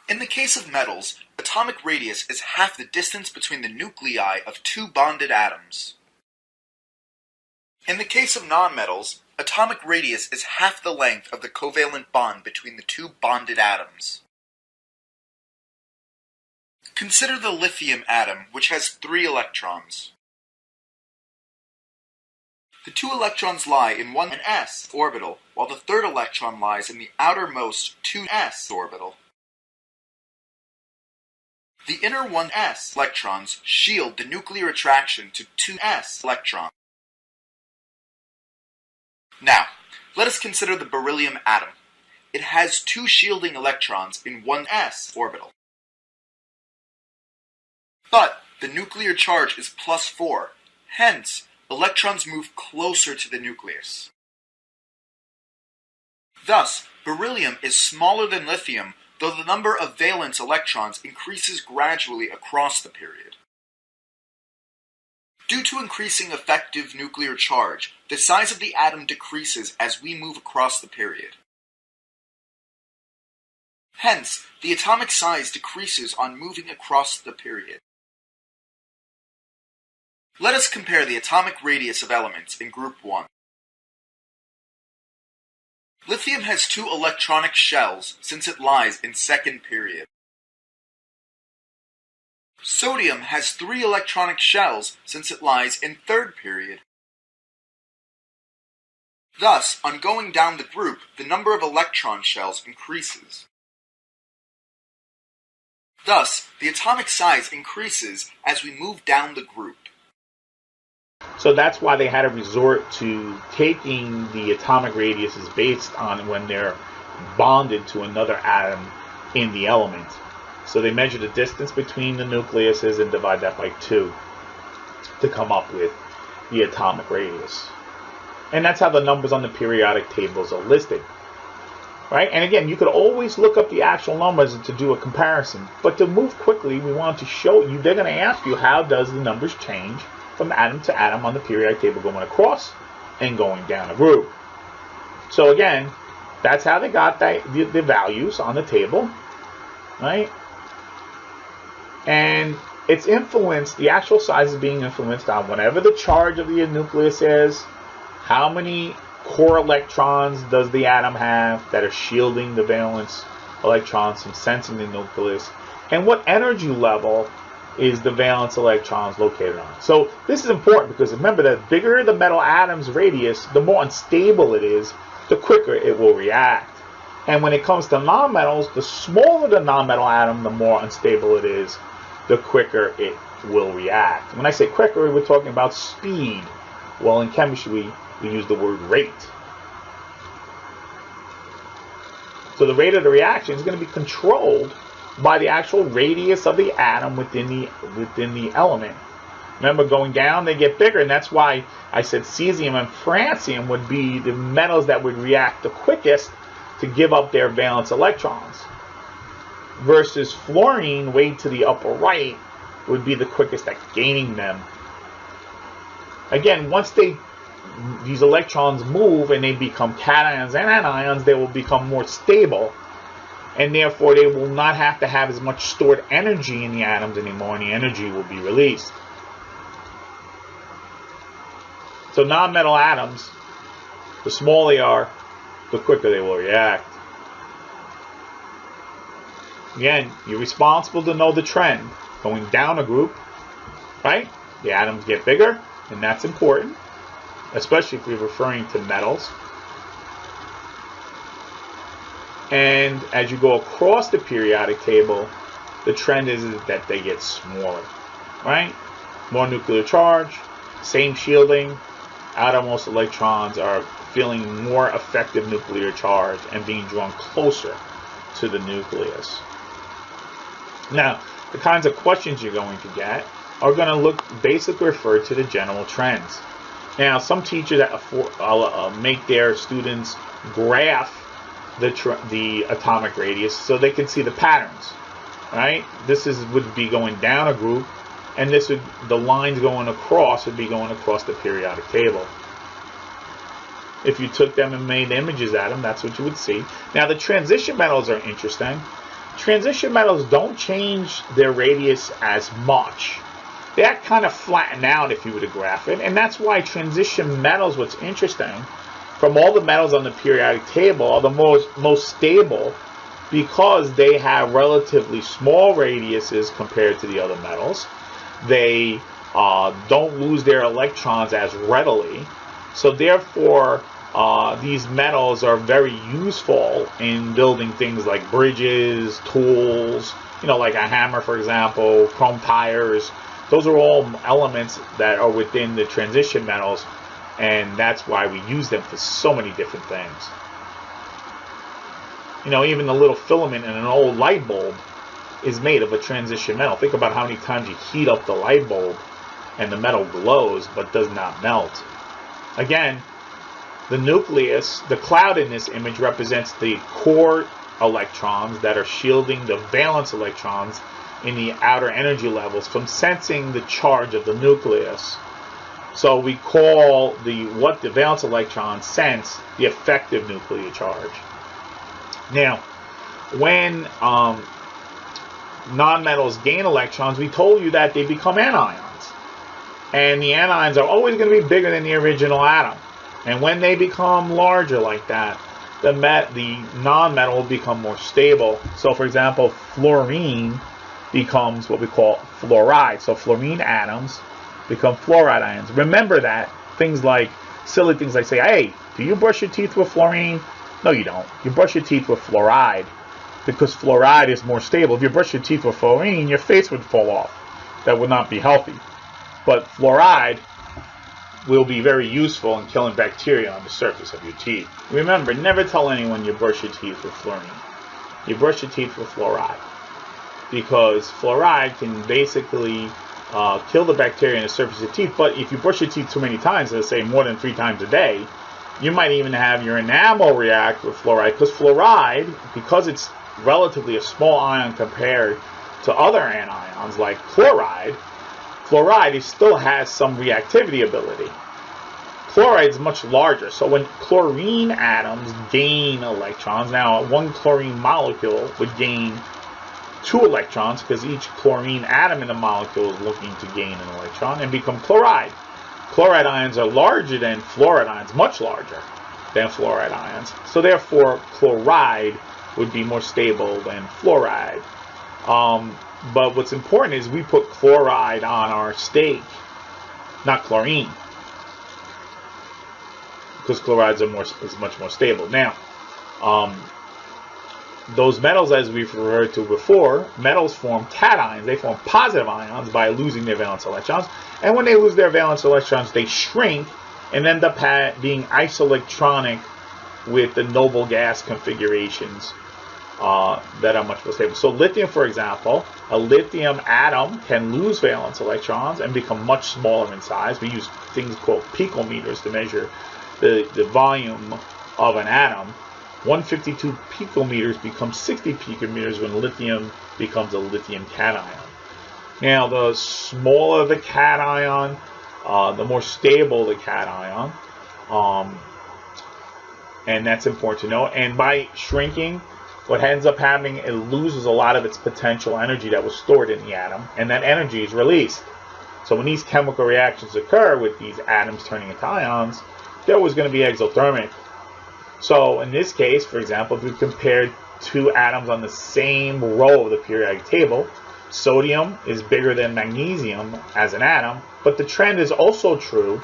In the case of metals, atomic radius is half the distance between the nuclei of 2 bonded atoms. In the case of nonmetals, atomic radius is half the length of the covalent bond between the 2 bonded atoms. Consider the lithium atom, which has 3 electrons. The 2 electrons lie in one s orbital, while the 3rd electron lies in the outermost 2s orbital. The inner 1s electrons shield the nuclear attraction to 2s electrons. Now, let us consider the beryllium atom. It has 2 shielding electrons in 1s orbital. But the nuclear charge is +4, hence electrons move closer to the nucleus. Thus, beryllium is smaller than lithium, though the number of valence electrons increases gradually across the period. Due to increasing effective nuclear charge, the size of the atom decreases as we move across the period. Hence, the atomic size decreases on moving across the period. Let us compare the atomic radius of elements in group 1. Lithium has 2 electronic shells since it lies in 2nd period. Sodium has 3 electronic shells since it lies in 3rd period. Thus, on going down the group, the number of electron shells increases. Thus, the atomic size increases as we move down the group. So that's why they had to resort to taking the atomic radiuses based on when they're bonded to another atom in the element. So they measure the distance between the nucleuses and divide that by 2 to come up with the atomic radius. And that's how the numbers on the periodic tables are listed. Right? And again, you could always look up the actual numbers to do a comparison. But to move quickly, we want to show you, they're going to ask you, how does the numbers change from atom to atom on the periodic table going across and going down a group. So again, that's how they got the values on the table, right? And it's influenced, the actual size is being influenced on whatever the charge of the nucleus is, how many core electrons does the atom have that are shielding the valence electrons from sensing the nucleus? And what energy level is the valence electrons located on? So this is important because remember that the bigger the metal atom's radius, the more unstable it is, the quicker it will react. And when it comes to nonmetals, the smaller the nonmetal atom, the more unstable it is, the quicker it will react. When I say quicker, we're talking about speed. Well, in chemistry, we use the word rate. So the rate of the reaction is going to be controlled by the actual radius of the atom within the element. Remember, going down, they get bigger, and that's why I said cesium and francium would be the metals that would react the quickest to give up their valence electrons. Versus fluorine, way to the upper right, would be the quickest at gaining them. Again, once these electrons move and they become cations and anions, they will become more stable, and therefore they will not have to have as much stored energy in the atoms anymore, and the energy will be released. So non-metal atoms, the smaller they are, the quicker they will react. Again, you're responsible to know the trend. Going down a group, right? The atoms get bigger, and that's important, especially if we're referring to metals. And as you go across the periodic table, the trend is that they get smaller, right? More nuclear charge, same shielding, outermost electrons are feeling more effective nuclear charge and being drawn closer to the nucleus. Now, the kinds of questions you're going to get are going to basically refer to the general trends. Now, some teachers make their students graph the atomic radius so they can see the patterns, right? This would be going down a group, and the lines going across would be going across the periodic table. If you took them and made images at them, that's what you would see. Now, the transition metals are interesting. Transition metals don't change their radius as much. They kind of flatten out if you were to graph it, and that's why transition metals, what's interesting, from all the metals on the periodic table, are the most stable because they have relatively small radiuses compared to the other metals. They don't lose their electrons as readily, so therefore these metals are very useful in building things like bridges, tools, like a hammer, for example, chrome tires. Those are all elements that are within the transition metals, and that's why we use them for so many different things. Even the little filament in an old light bulb is made of a transition metal. Think about how many times you heat up the light bulb and the metal glows but does not melt. Again, the nucleus, the cloud in this image represents the core electrons that are shielding the valence electrons in the outer energy levels from sensing the charge of the nucleus. So we call what the valence electrons sense the effective nuclear charge. Now, when nonmetals gain electrons, we told you that they become anions. And the anions are always going to be bigger than the original atom. And when they become larger like that, the non-metal will become more stable. So, for example, fluorine becomes what we call fluoride. So fluorine atoms become fluoride ions. Remember that silly things like say, hey, do you brush your teeth with fluorine? No, you don't. You brush your teeth with fluoride because fluoride is more stable. If you brush your teeth with fluorine, your face would fall off. That would not be healthy. But fluoride will be very useful in killing bacteria on the surface of your teeth. Remember, never tell anyone you brush your teeth with fluorine. You brush your teeth with fluoride, because fluoride can basically kill the bacteria on the surface of the teeth. But if you brush your teeth too many times, let's say more than 3 times a day, you might even have your enamel react with fluoride, because fluoride, because it's relatively a small ion compared to other anions like chloride, still has some reactivity ability. Chloride is much larger, so when chlorine atoms gain electrons, now one chlorine molecule would gain 2 electrons because each chlorine atom in the molecule is looking to gain an electron and become chloride. Chloride ions are larger than fluoride ions, much larger. than fluoride ions. So therefore, chloride would be more stable than fluoride. But what's important is we put chloride on our steak, not chlorine, because chlorides is much more stable. Now, those metals, as we've referred to before, metals form cations. They form positive ions by losing their valence electrons. And when they lose their valence electrons, they shrink and end up being isoelectronic with the noble gas configurations that are much more stable. So lithium, for example, a lithium atom can lose valence electrons and become much smaller in size. We use things called picometers to measure the volume of an atom. 152 picometers becomes 60 picometers when lithium becomes a lithium cation. Now, the smaller the cation, the more stable the cation, and that's important to know. And by shrinking, what ends up happening, it loses a lot of its potential energy that was stored in the atom, and that energy is released. So when these chemical reactions occur with these atoms turning into ions, they're always going to be exothermic. So in this case, for example, if we compared two atoms on the same row of the periodic table, sodium is bigger than magnesium as an atom, but the trend is also true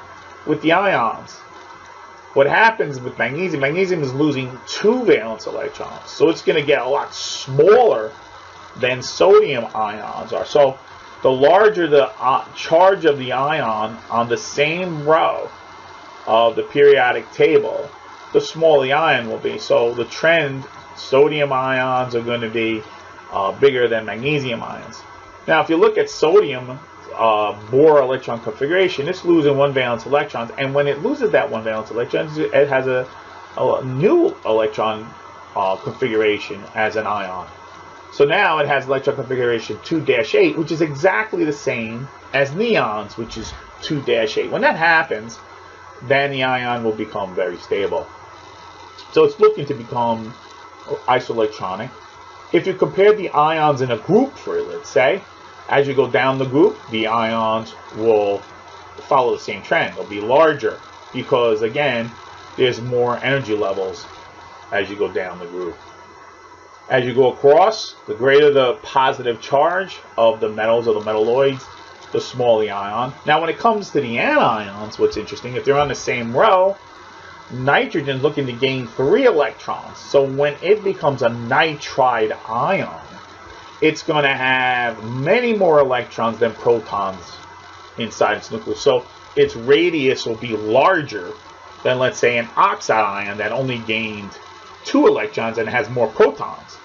with the ions. What happens with magnesium, magnesium is losing 2 valence electrons, so it's going to get a lot smaller than sodium ions are. So the larger the charge of the ion on the same row of the periodic table, the smaller the ion will be. So the trend, sodium ions are going to be bigger than magnesium ions. Now, if you look at sodium Bohr electron configuration, it's losing 1 valence electrons, and when it loses that 1 valence electron, it has a new electron configuration as an ion. So now it has electron configuration 2-8, which is exactly the same as neons, which is 2-8. When that happens, then the ion will become very stable. So it's looking to become isoelectronic. If you compare the ions in a group, for let's say, as you go down the group, the ions will follow the same trend. They'll be larger because, again, there's more energy levels as you go down the group. As you go across, the greater the positive charge of the metals or the metalloids, the smaller the ion. Now, when it comes to the anions, what's interesting, if they're on the same row, nitrogen is looking to gain 3 electrons. So when it becomes a nitride ion, it's going to have many more electrons than protons inside its nucleus. So its radius will be larger than, let's say, an oxide ion that only gained 2 electrons and has more protons.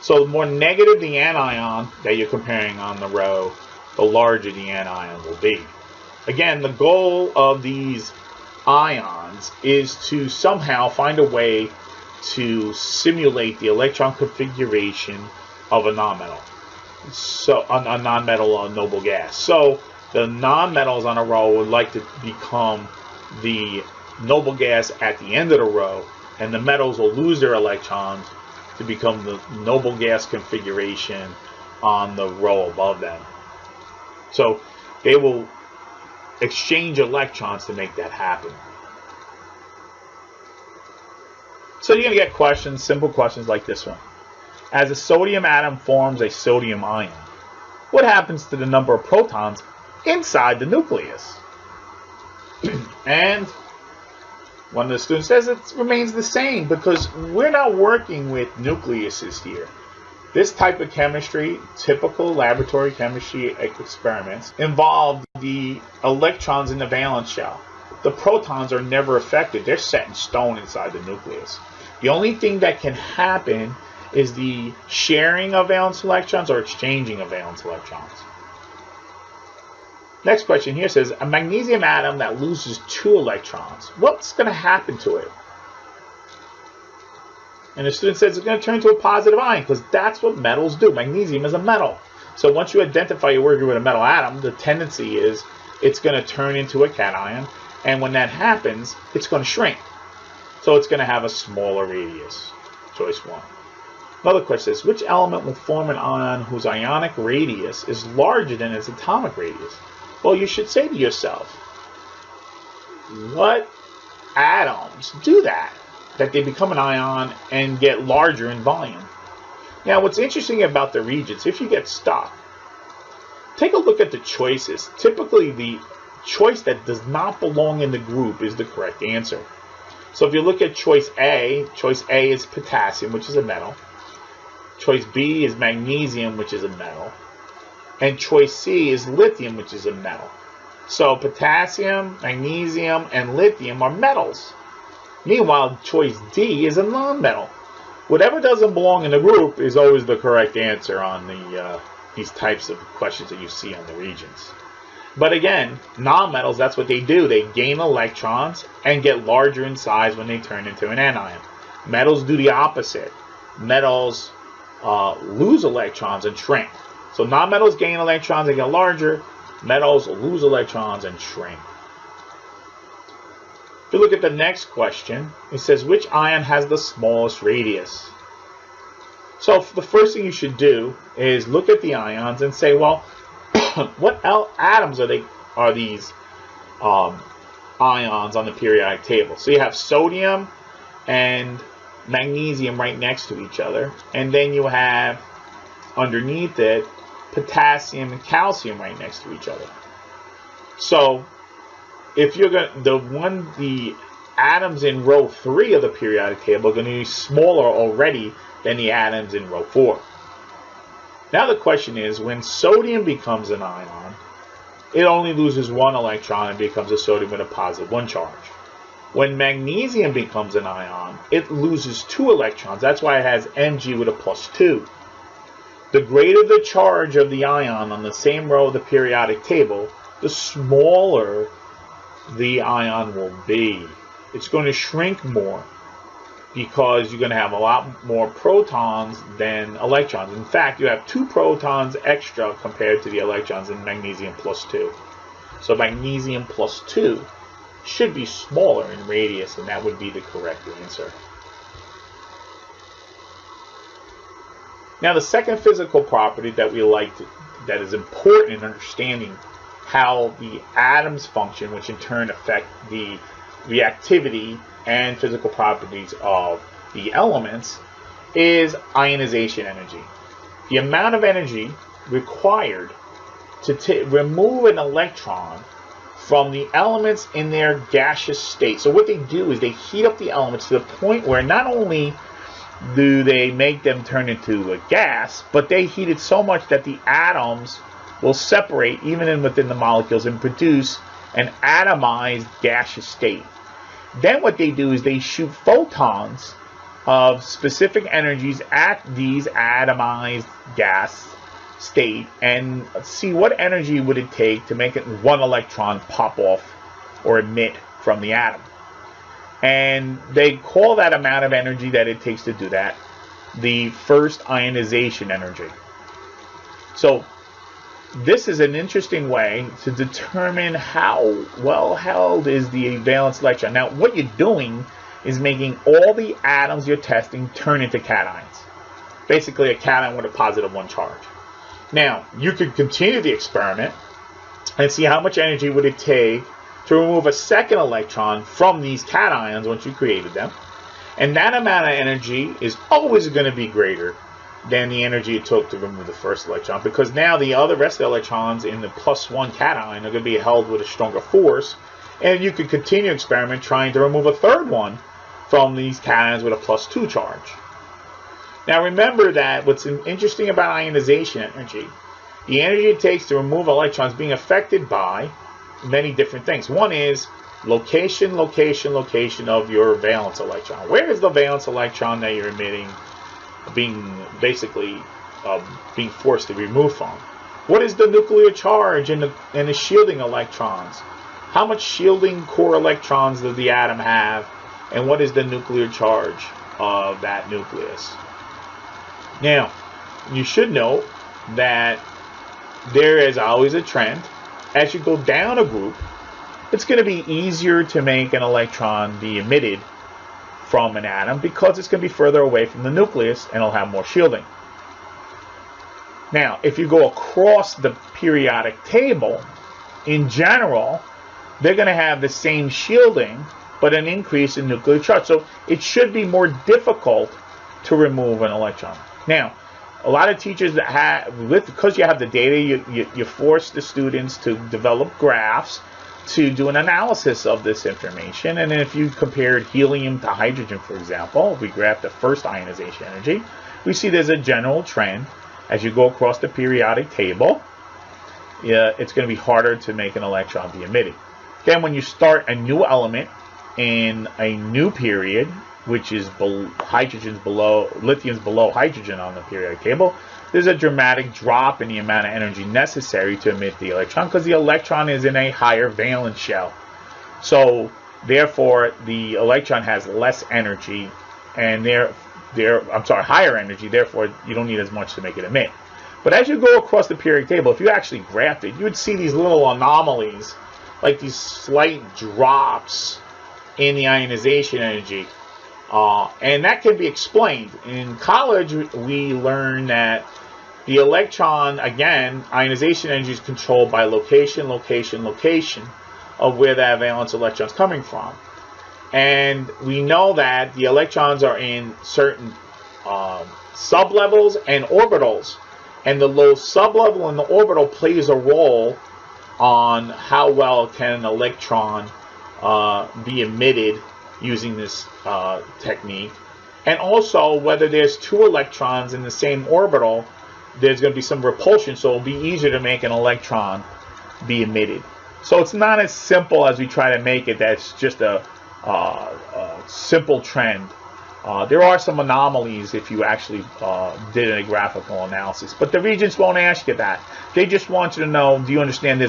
So the more negative the anion that you're comparing on the row, the larger the anion will be. Again, the goal of these ions is to somehow find a way to simulate the electron configuration of a nonmetal. So a nonmetal noble gas. So the nonmetals on a row would like to become the noble gas at the end of the row, and the metals will lose their electrons to become the noble gas configuration on the row above them. So they will exchange electrons to make that happen. So you're going to get questions, simple questions like this one. As a sodium atom forms a sodium ion, what happens to the number of protons inside the nucleus? And one of the students says it remains the same because we're not working with nucleuses here. This type of chemistry, typical laboratory chemistry experiments, involve the electrons in the valence shell. The protons are never affected. They're set in stone inside the nucleus. The only thing that can happen is the sharing of valence electrons or exchanging of valence electrons. Next question here says, a magnesium atom that loses 2 electrons, what's going to happen to it? And the student says it's going to turn into a positive ion because that's what metals do. Magnesium is a metal. So once you identify you're working with a metal atom, the tendency is it's going to turn into a cation. And when that happens, it's going to shrink. So it's going to have a smaller radius. Choice 1. Another question is, which element will form an ion whose ionic radius is larger than its atomic radius? Well, you should say to yourself, what atoms do that? that they become an ion and get larger in volume. Now, what's interesting about the Regents, if you get stuck, take a look at the choices. Typically, the choice that does not belong in the group is the correct answer. So if you look at choice A is potassium, which is a metal. Choice B is magnesium, which is a metal. And choice C is lithium, which is a metal. So potassium, magnesium, and lithium are metals. Meanwhile, choice D is a nonmetal. Whatever doesn't belong in the group is always the correct answer on these types of questions that you see on the Regents. But again, nonmetals, that's what they do. They gain electrons and get larger in size when they turn into an anion. Metals do the opposite. Metals lose electrons and shrink. So nonmetals gain electrons and get larger. Metals lose electrons and shrink. If you look at the next question, it says, which ion has the smallest radius? So the first thing you should do is look at the ions and say, well, what atoms are these ions on the periodic table? So you have sodium and magnesium right next to each other, and then you have underneath it potassium and calcium right next to each other. So if you're the atoms in row 3 of the periodic table are going to be smaller already than the atoms in row 4. Now the question is, when sodium becomes an ion, it only loses 1 electron and becomes a sodium with a positive 1 charge. When magnesium becomes an ion, it loses 2 electrons. That's why it has Mg with a +2. The greater the charge of the ion on the same row of the periodic table, the smaller the ion will be. It's going to shrink more because you're going to have a lot more protons than electrons. In fact, you have 2 protons extra compared to the electrons in magnesium +2. So magnesium +2 should be smaller in radius, and that would be the correct answer. Now, the second physical property that that is important in understanding how the atoms function, which in turn affect the reactivity and physical properties of the elements, is ionization energy. The amount of energy required to remove an electron from the elements in their gaseous state. So what they do is they heat up the elements to the point where not only do they make them turn into a gas, but they heat it so much that the atoms will separate even within the molecules and produce an atomized gaseous state. Then what they do is they shoot photons of specific energies at these atomized gas state and see what energy would it take to make it 1 electron pop off or emit from the atom. And they call that amount of energy that it takes to do that the first ionization energy. So this is an interesting way to determine how well held is the valence electron. Now, what you're doing is making all the atoms you're testing turn into cations. Basically, a cation with a positive 1 charge. Now, you could continue the experiment and see how much energy would it take to remove a second electron from these cations once you created them. And that amount of energy is always going to be greater than the energy it took to remove the first electron, because now the rest of the electrons in the +1 cation are going to be held with a stronger force, and you could continue experiment trying to remove a third one from these cations with a +2 charge. Now remember that what's interesting about ionization energy, the energy it takes to remove electrons being affected by many different things. One is location of your valence electron. Where is the valence electron that you're emitting being forced to be removed from? What is the nuclear charge and the shielding electrons? How much shielding core electrons does the atom have, and what is the nuclear charge of that nucleus? Now, you should know that there is always a trend. As you go down a group, it's going to be easier to make an electron be emitted from an atom because it's going to be further away from the nucleus and it'll have more shielding. Now, if you go across the periodic table, in general, they're going to have the same shielding, but an increase in nuclear charge. So it should be more difficult to remove an electron. Now, a lot of teachers that have, because you have the data, you force the students to develop graphs to do an analysis of this information. And then if you compared helium to hydrogen, for example, we graph the first ionization energy, we see there's a general trend. As you go across the periodic table, it's going to be harder to make an electron be emitted. Then when you start a new element in a new period, which is lithium's below hydrogen on the periodic table, there's a dramatic drop in the amount of energy necessary to emit the electron, because the electron is in a higher valence shell. So therefore the electron has less energy, and higher energy, therefore you don't need as much to make it emit. But as you go across the periodic table, if you actually graphed it, you would see these little anomalies, like these slight drops in the ionization energy. And that can be explained. In college, we learn that the electron, again, ionization energy is controlled by location, location, location of where that valence electron is coming from. And we know that the electrons are in certain sublevels and orbitals. And the low sublevel and the orbital plays a role on how well can an electron be emitted using this technique. And also whether there's two electrons in the same orbital, there's going to be some repulsion, so it'll be easier to make an electron be emitted. So it's not as simple as we try to make it, that's just a simple trend. There are some anomalies if you actually did a graphical analysis, but the Regents won't ask you that. They just want you to know, do you understand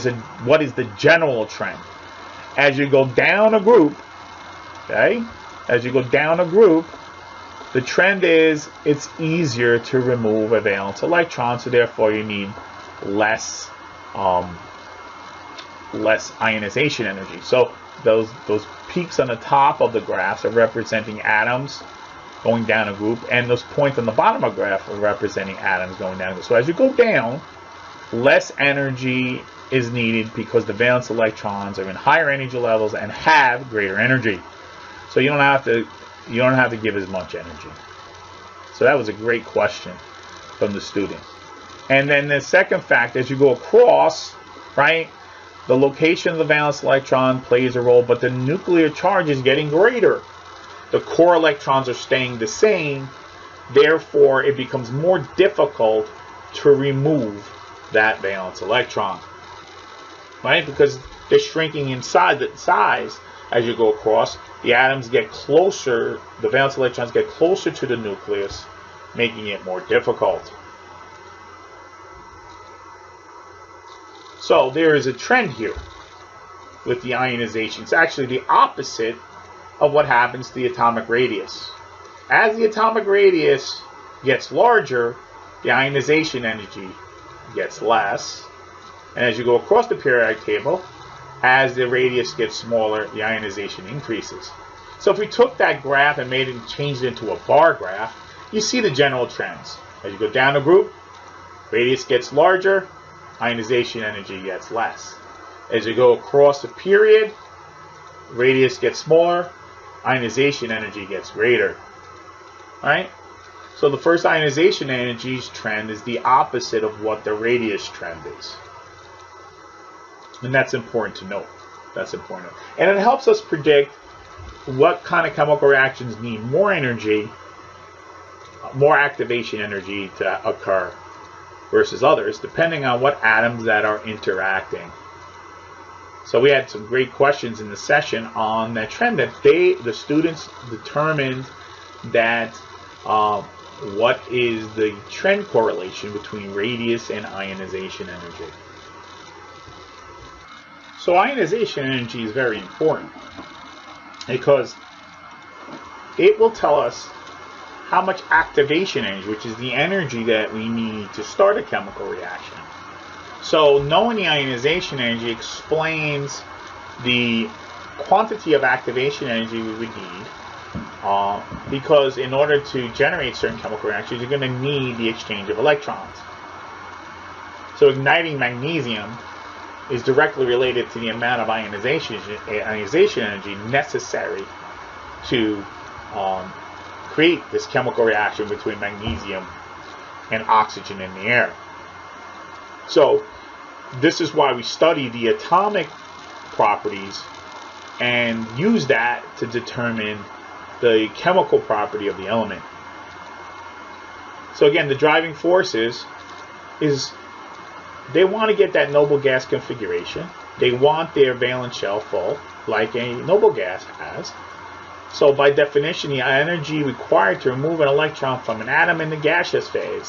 what is the general trend? As you go down a group, okay, as you go down a group, the trend is it's easier to remove a valence electron, so therefore you need less ionization energy. So those peaks on the top of the graphs are representing atoms going down a group, and those points on the bottom of the graph are representing atoms going down a group. So as you go down, less energy is needed because the valence electrons are in higher energy levels and have greater energy. So you don't have to give as much energy. So that was a great question from the student. And then the second fact, as you go across, right, the location of the valence electron plays a role, but the nuclear charge is getting greater. The core electrons are staying the same, therefore it becomes more difficult to remove that valence electron, right? Because they're shrinking in size as you go across. The atoms get closer, the valence electrons get closer to the nucleus, making it more difficult. So there is a trend here with the ionization. It's actually the opposite of what happens to the atomic radius. As the atomic radius gets larger, the ionization energy gets less. And as you go across the periodic table, as the radius gets smaller, the ionization increases. So if we took that graph and changed it into a bar graph, you see the general trends. As you go down a group, radius gets larger, ionization energy gets less. As you go across a period, radius gets smaller, ionization energy gets greater. Right? So the first ionization energy's trend is the opposite of what the radius trend is. And that's important to note. That's important. And it helps us predict what kind of chemical reactions need more energy, more activation energy to occur versus others, depending on what atoms that are interacting. So we had some great questions in the session on that trend that the students determined that what is the trend correlation between radius and ionization energy. So ionization energy is very important because it will tell us how much activation energy, which is the energy that we need to start a chemical reaction. So knowing the ionization energy explains the quantity of activation energy we would need, because in order to generate certain chemical reactions, you're going to need the exchange of electrons. So igniting magnesium is directly related to the amount of ionization energy necessary to create this chemical reaction between magnesium and oxygen in the air. So this is why we study the atomic properties and use that to determine the chemical property of the element. So again, the driving force is they want to get that noble gas configuration. They want their valence shell full, like a noble gas has. So by definition, the energy required to remove an electron from an atom in the gaseous phase,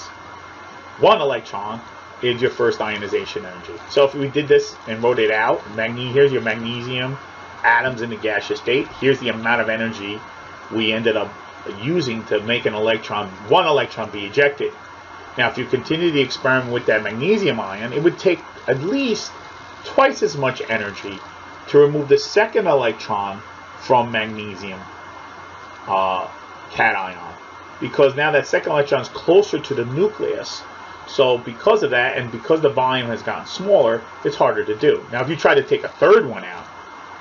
one electron, is your first ionization energy. So if we did this and wrote it out, here's your magnesium atoms in the gaseous state. Here's the amount of energy we ended up using to make one electron be ejected. Now, if you continue the experiment with that magnesium ion, it would take at least twice as much energy to remove the second electron from magnesium cation, because now that second electron is closer to the nucleus. So because of that, and because the volume has gotten smaller, it's harder to do. Now, if you try to take a third one out,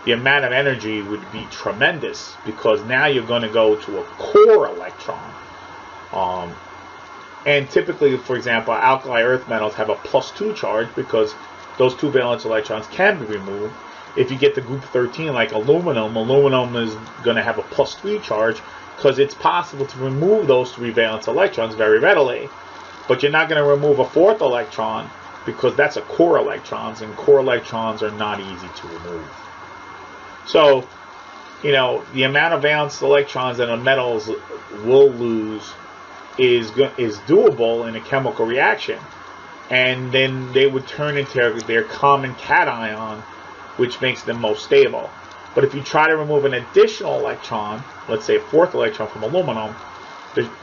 the amount of energy would be tremendous, because now you're going to go to a core electron. And typically, for example, alkali earth metals have a +2 charge because those two valence electrons can be removed. If you get to group 13, like aluminum is going to have a +3 charge because it's possible to remove those 3 valence electrons very readily. But you're not going to remove a 4th electron because that's a core electrons, and core electrons are not easy to remove. So, the amount of valence electrons that the metals will lose is doable in a chemical reaction, and then they would turn into their common cation, which makes them most stable. But if you try to remove an additional electron, let's say a 4th electron from aluminum,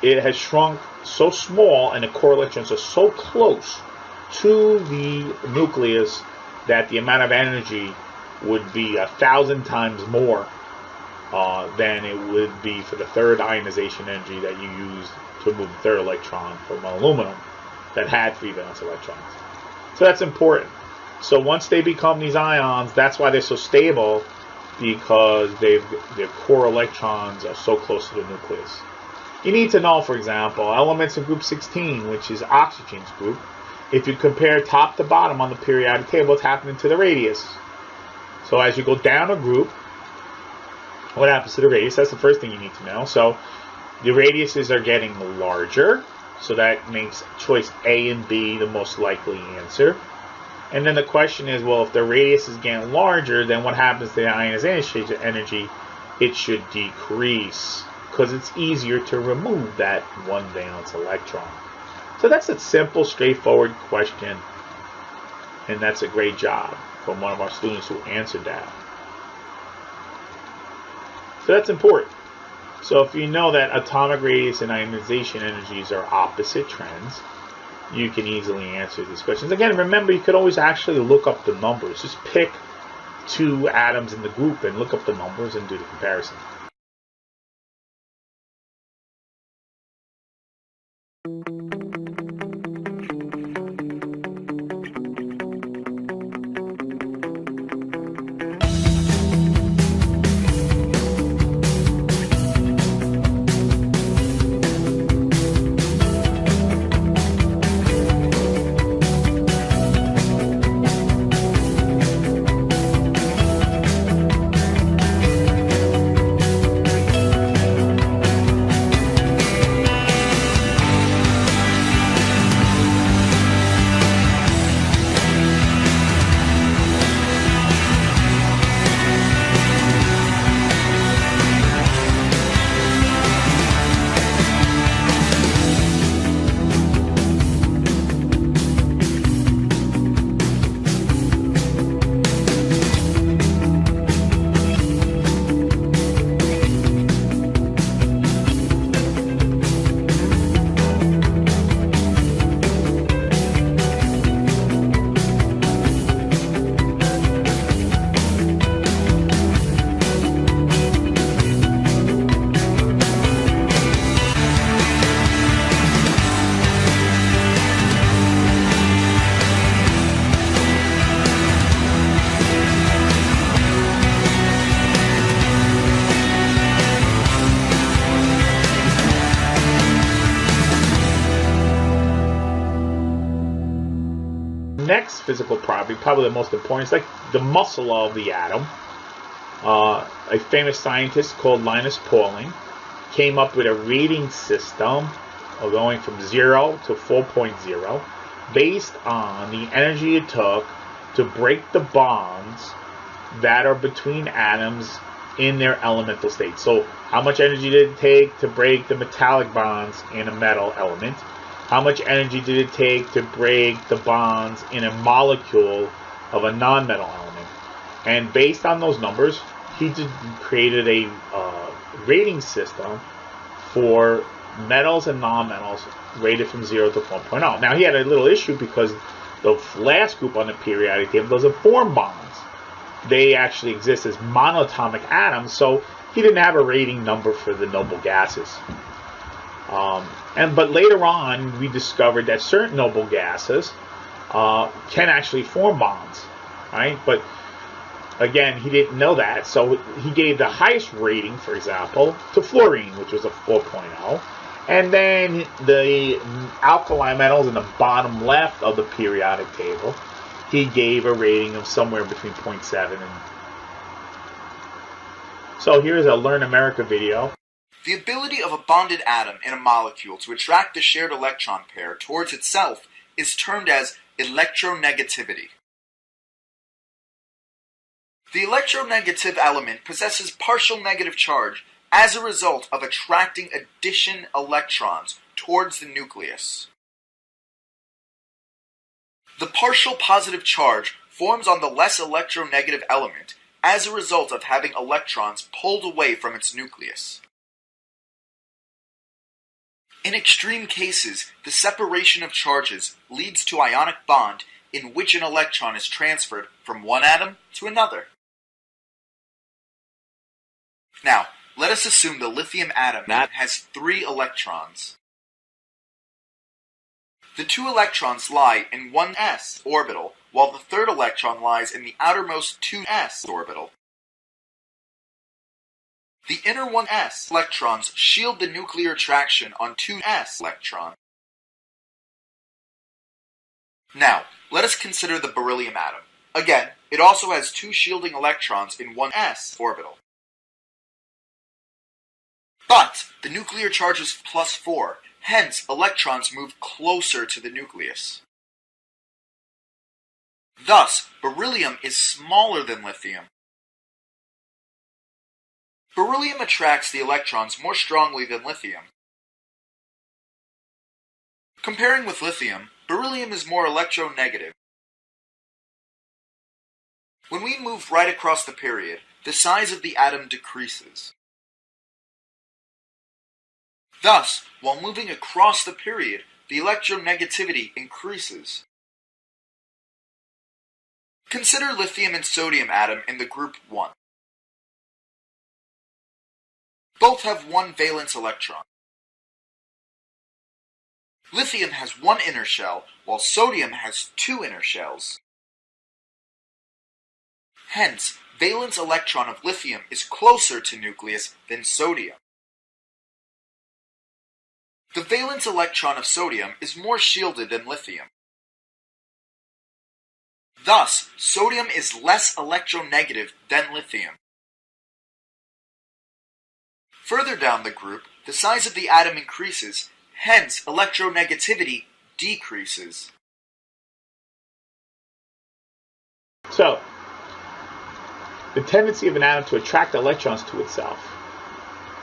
it has shrunk so small and the core electrons are so close to the nucleus that the amount of energy would be 1,000 times more than it would be for the third ionization energy that you used to remove the third electron from aluminum that had 3 valence electrons. So that's important. So once they become these ions, that's why they're so stable, because their core electrons are so close to the nucleus. You need to know, for example, elements in group 16, which is oxygen's group, if you compare top to bottom on the periodic table, what's happening to the radius. So as you go down a group, what happens to the radius? That's the first thing you need to know. So the radiuses are getting larger, so that makes choice A and B the most likely answer. And then the question is, well, if the radius is getting larger, then what happens to the ionization energy? It should decrease, because it's easier to remove that 1 valence electron. So that's a simple, straightforward question, and that's a great job from one of our students who answered that. So that's important. So if you know that atomic radius and ionization energies are opposite trends, you can easily answer these questions. Again, remember, you could always actually look up the numbers. Just pick 2 atoms in the group and look up the numbers and do the comparison. physical property, probably the most important. It's like the muscle of the atom. A famous scientist called Linus Pauling came up with a rating system of going from 0 to 4.0 based on the energy it took to break the bonds that are between atoms in their elemental state. So how much energy did it take to break the metallic bonds in a metal element? How much energy did it take to break the bonds in a molecule of a non-metal element? And based on those numbers, he created a rating system for metals and non-metals rated from 0 to 4.0. Now he had a little issue because the last group on the periodic table doesn't form bonds. They actually exist as monatomic atoms, so he didn't have a rating number for the noble gases. But later on, we discovered that certain noble gases can actually form bonds, right? But again, he didn't know that, so he gave the highest rating, for example, to fluorine, which was a 4.0. And then the alkali metals in the bottom left of the periodic table, he gave a rating of somewhere between 0.7 and... So here's a Learn America video. The ability of a bonded atom in a molecule to attract the shared electron pair towards itself is termed as electronegativity. The electronegative element possesses partial negative charge as a result of attracting addition electrons towards the nucleus. The partial positive charge forms on the less electronegative element as a result of having electrons pulled away from its nucleus. In extreme cases, the separation of charges leads to ionic bond in which an electron is transferred from one atom to another. Now, let us assume the lithium atom has 3 electrons. The 2 electrons lie in one s orbital, while the third electron lies in the outermost 2s orbital. The inner 1s electrons shield the nuclear attraction on 2s electron. Now, let us consider the beryllium atom. Again, it also has 2 shielding electrons in 1s orbital. But the nuclear charge is +4, hence electrons move closer to the nucleus. Thus, beryllium is smaller than lithium. Beryllium attracts the electrons more strongly than lithium. Comparing with lithium, beryllium is more electronegative. When we move right across the period, the size of the atom decreases. Thus, while moving across the period, the electronegativity increases. Consider lithium and sodium atom in the group 1. Both have 1 valence electron. Lithium has 1 inner shell, while sodium has 2 inner shells. Hence, valence electron of lithium is closer to nucleus than sodium. The valence electron of sodium is more shielded than lithium. Thus, sodium is less electronegative than lithium. Further down the group, the size of the atom increases, hence electronegativity decreases. So, the tendency of an atom to attract electrons to itself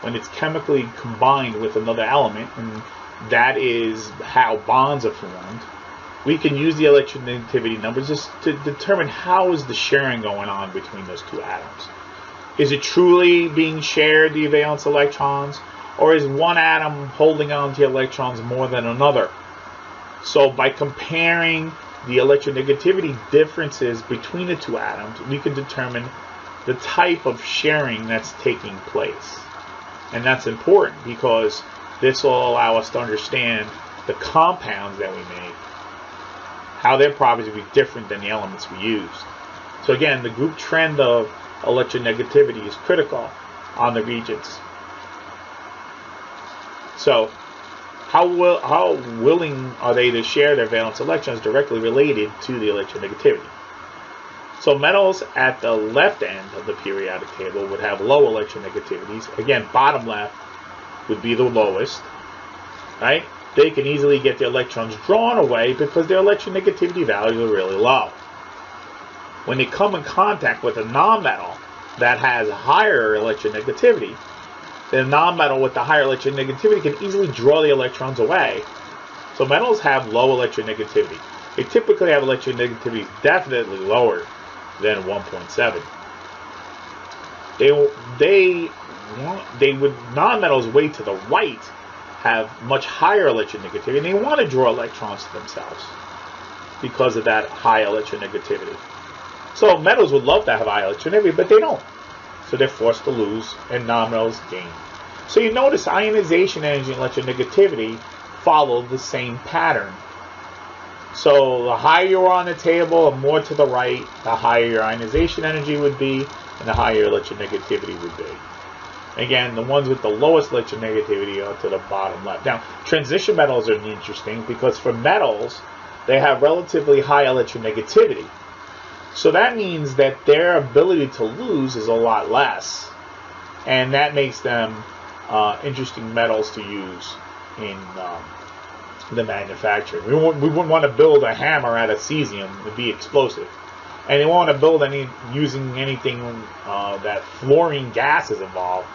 when it's chemically combined with another element, and that is how bonds are formed, we can use the electronegativity numbers just to determine how is the sharing going on between those 2 atoms. Is it truly being shared, the valence electrons, or is one atom holding on to electrons more than another? So by comparing the electronegativity differences between the 2 atoms, we can determine the type of sharing that's taking place. And that's important because this will allow us to understand the compounds that we make, how their properties will be different than the elements we use. So again, the group trend of electronegativity is critical on the Regents. So how willing are they to share their valence electrons directly related to the electronegativity. So metals at the left end of the periodic table would have low electronegativities. Again, bottom left would be the lowest, right? They can easily get the electrons drawn away because their electronegativity values are really low. When they come in contact with a nonmetal that has higher electronegativity, the nonmetal with the higher electronegativity can easily draw the electrons away. So metals have low electronegativity. They typically have electronegativity definitely lower than 1.7. Nonmetals way to the right have much higher electronegativity, and they want to draw electrons to themselves because of that high electronegativity. So metals would love to have high electronegativity, but they don't. So they're forced to lose, and nonmetals gain. So you notice ionization energy and electronegativity follow the same pattern. So the higher you are on the table, and more to the right, the higher your ionization energy would be, and the higher your electronegativity would be. Again, the ones with the lowest electronegativity are to the bottom left. Now, transition metals are interesting because for metals, they have relatively high electronegativity. So that means that their ability to lose is a lot less. And that makes them interesting metals to use in the manufacturing. We wouldn't want to build a hammer out of cesium. It would be explosive. And they want to build using anything that fluorine gas is involved,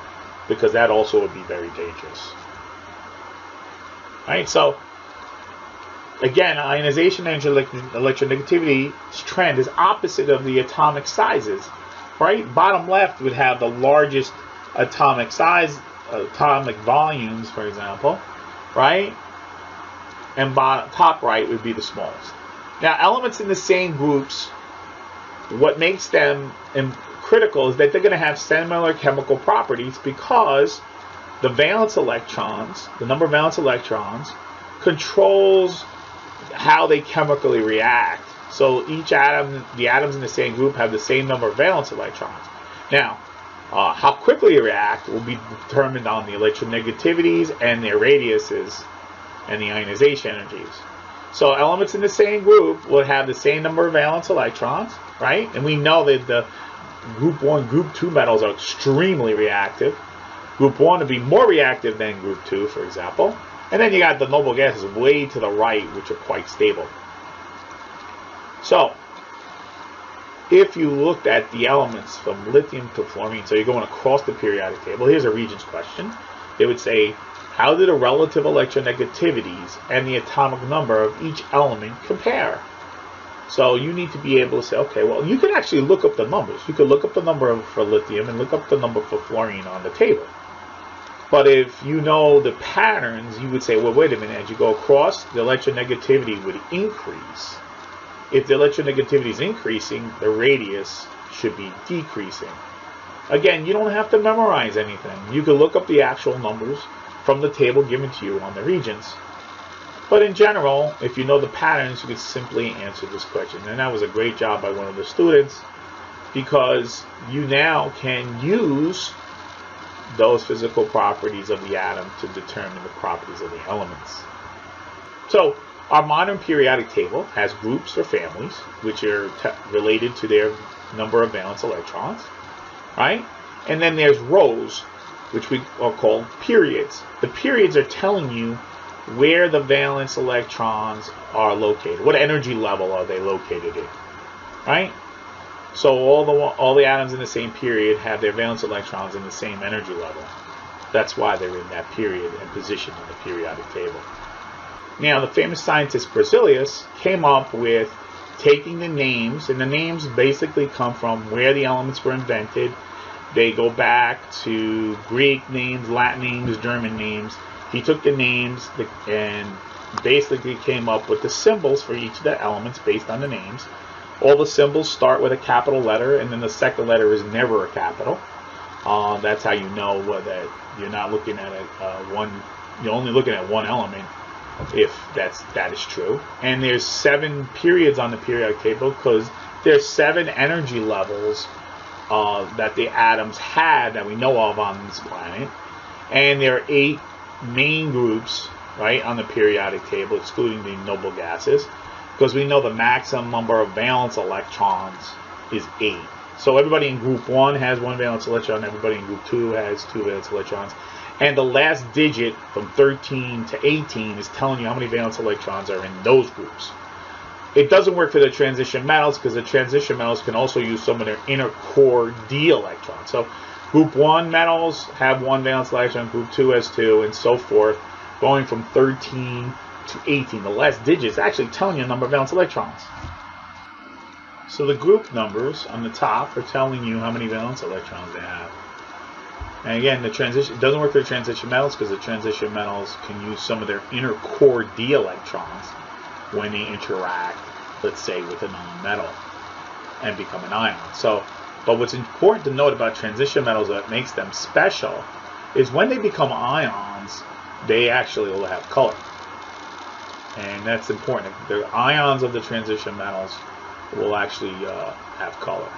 because that also would be very dangerous. Right? So, again, ionization and electronegativity trend is opposite of the atomic sizes. Right? Bottom left would have the largest atomic size, atomic volumes, for example. Right? And top right would be the smallest. Now, elements in the same groups, what makes them critical is that they're going to have similar chemical properties because the valence electrons, the number of valence electrons, controls how they chemically react. So each atom, the atoms in the same group have the same number of valence electrons. Now, how quickly they react will be determined on the electronegativities and their radiuses and the ionization energies. So elements in the same group will have the same number of valence electrons, right? And we know that the group 1, group 2 metals are extremely reactive. Group 1 would be more reactive than group 2, for example. And then you got the noble gases way to the right, which are quite stable. So, if you looked at the elements from lithium to fluorine, so you're going across the periodic table, here's a Regents question. They would say, how do the relative electronegativities and the atomic number of each element compare? So you need to be able to say, okay, well, you can actually look up the numbers. You could look up the number for lithium and look up the number for fluorine on the table. But if you know the patterns, you would say, well, wait a minute, as you go across, the electronegativity would increase. If the electronegativity is increasing, the radius should be decreasing. Again, you don't have to memorize anything. You can look up the actual numbers from the table given to you on the Regents. But in general, if you know the patterns, you can simply answer this question. And that was a great job by one of the students, because you now can use those physical properties of the atom to determine the properties of the elements. So our modern periodic table has groups or families, which are related to their number of valence electrons, right? And then there's rows, which we are called periods. The periods are telling you where the valence electrons are located. What energy level are they located in, right? So all the atoms in the same period have their valence electrons in the same energy level. That's why they're in that period and position on the periodic table. Now, the famous scientist Berzelius came up with taking the names, and the names basically come from where the elements were invented. They go back to Greek names, Latin names, German names. He took the names and basically came up with the symbols for each of the elements based on the names. All the symbols start with a capital letter, and then the second letter is never a capital. That's how you know that you're not looking at you're only looking at one element, if that is true. And there's 7 periods on the periodic table because there's 7 energy levels that the atoms had that we know of on this planet, and there are 8 main groups right, on the periodic table, excluding the noble gases, because we know the maximum number of valence electrons is 8. So everybody in group 1 has 1 valence electron, everybody in group 2 has 2 valence electrons, and the last digit from 13 to 18 is telling you how many valence electrons are in those groups. It doesn't work for the transition metals, because the transition metals can also use some of their inner core d electrons. So group 1 metals have 1 valence electron, group 2 has 2, and so forth, going from 13 to 18. The last digit is actually telling you the number of valence electrons. So the group numbers on the top are telling you how many valence electrons they have. And again, the transition, it doesn't work for the transition metals, because the transition metals can use some of their inner core d electrons when they interact, let's say, with a non-metal and become an ion. So, but what's important to note about transition metals that makes them special is when they become ions, they actually will have color. And that's important. The ions of the transition metals will actually have color.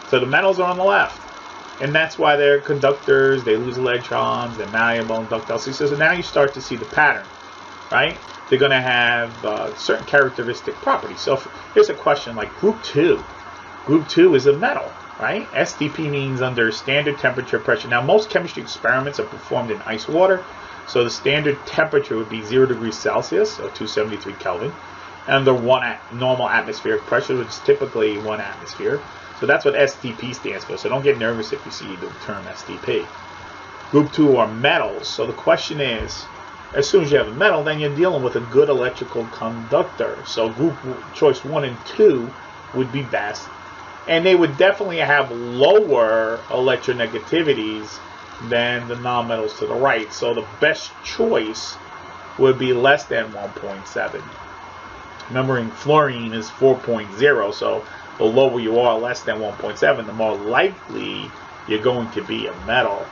So the metals are on the left. And that's why they're conductors, they lose electrons, they're malleable and ductile. So now you start to see the pattern, right? They're going to have certain characteristic properties. So here's a question like group 2. Group 2 is a metal, right? STP means under standard temperature pressure. Now most chemistry experiments are performed in ice water. So the standard temperature would be 0 degrees Celsius, or 273 Kelvin, under normal atmospheric pressure, which is typically 1 atmosphere. So that's what STP stands for. So don't get nervous if you see the term STP. Group 2 are metals. So the question is, as soon as you have a metal, then you're dealing with a good electrical conductor. So group choice 1 and 2 would be best. And they would definitely have lower electronegativities than the nonmetals to the right. So the best choice would be less than 1.7. Remembering fluorine is 4.0, so the lower you are, less than 1.7, the more likely you're going to be a metal.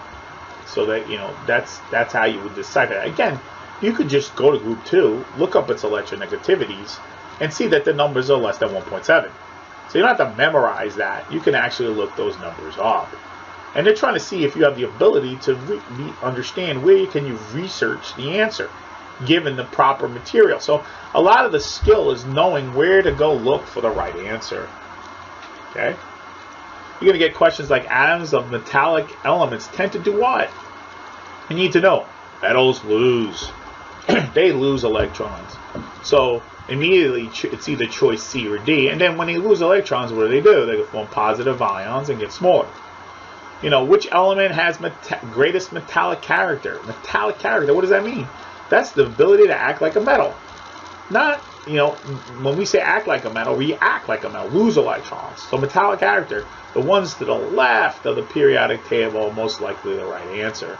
So that, you know, that's how you would decipher that. Again, you could just go to group 2, look up its electronegativities, and see that the numbers are less than 1.7. So you don't have to memorize that. You can actually look those numbers up. And they're trying to see if you have the ability to understand where can you research the answer, given the proper material. So a lot of the skill is knowing where to go look for the right answer. Okay? You're going to get questions like atoms of metallic elements tend to do what? You need to know. Metals lose. They lose electrons. So immediately it's either choice C or D. And then when they lose electrons, what do? They form positive ions and get smaller. You know, which element has greatest metallic character? Metallic character, what does that mean? That's the ability to act like a metal. Not, you know, when we say act like a metal, react like a metal, lose electrons. So metallic character, the ones to the left of the periodic table are most likely the right answer.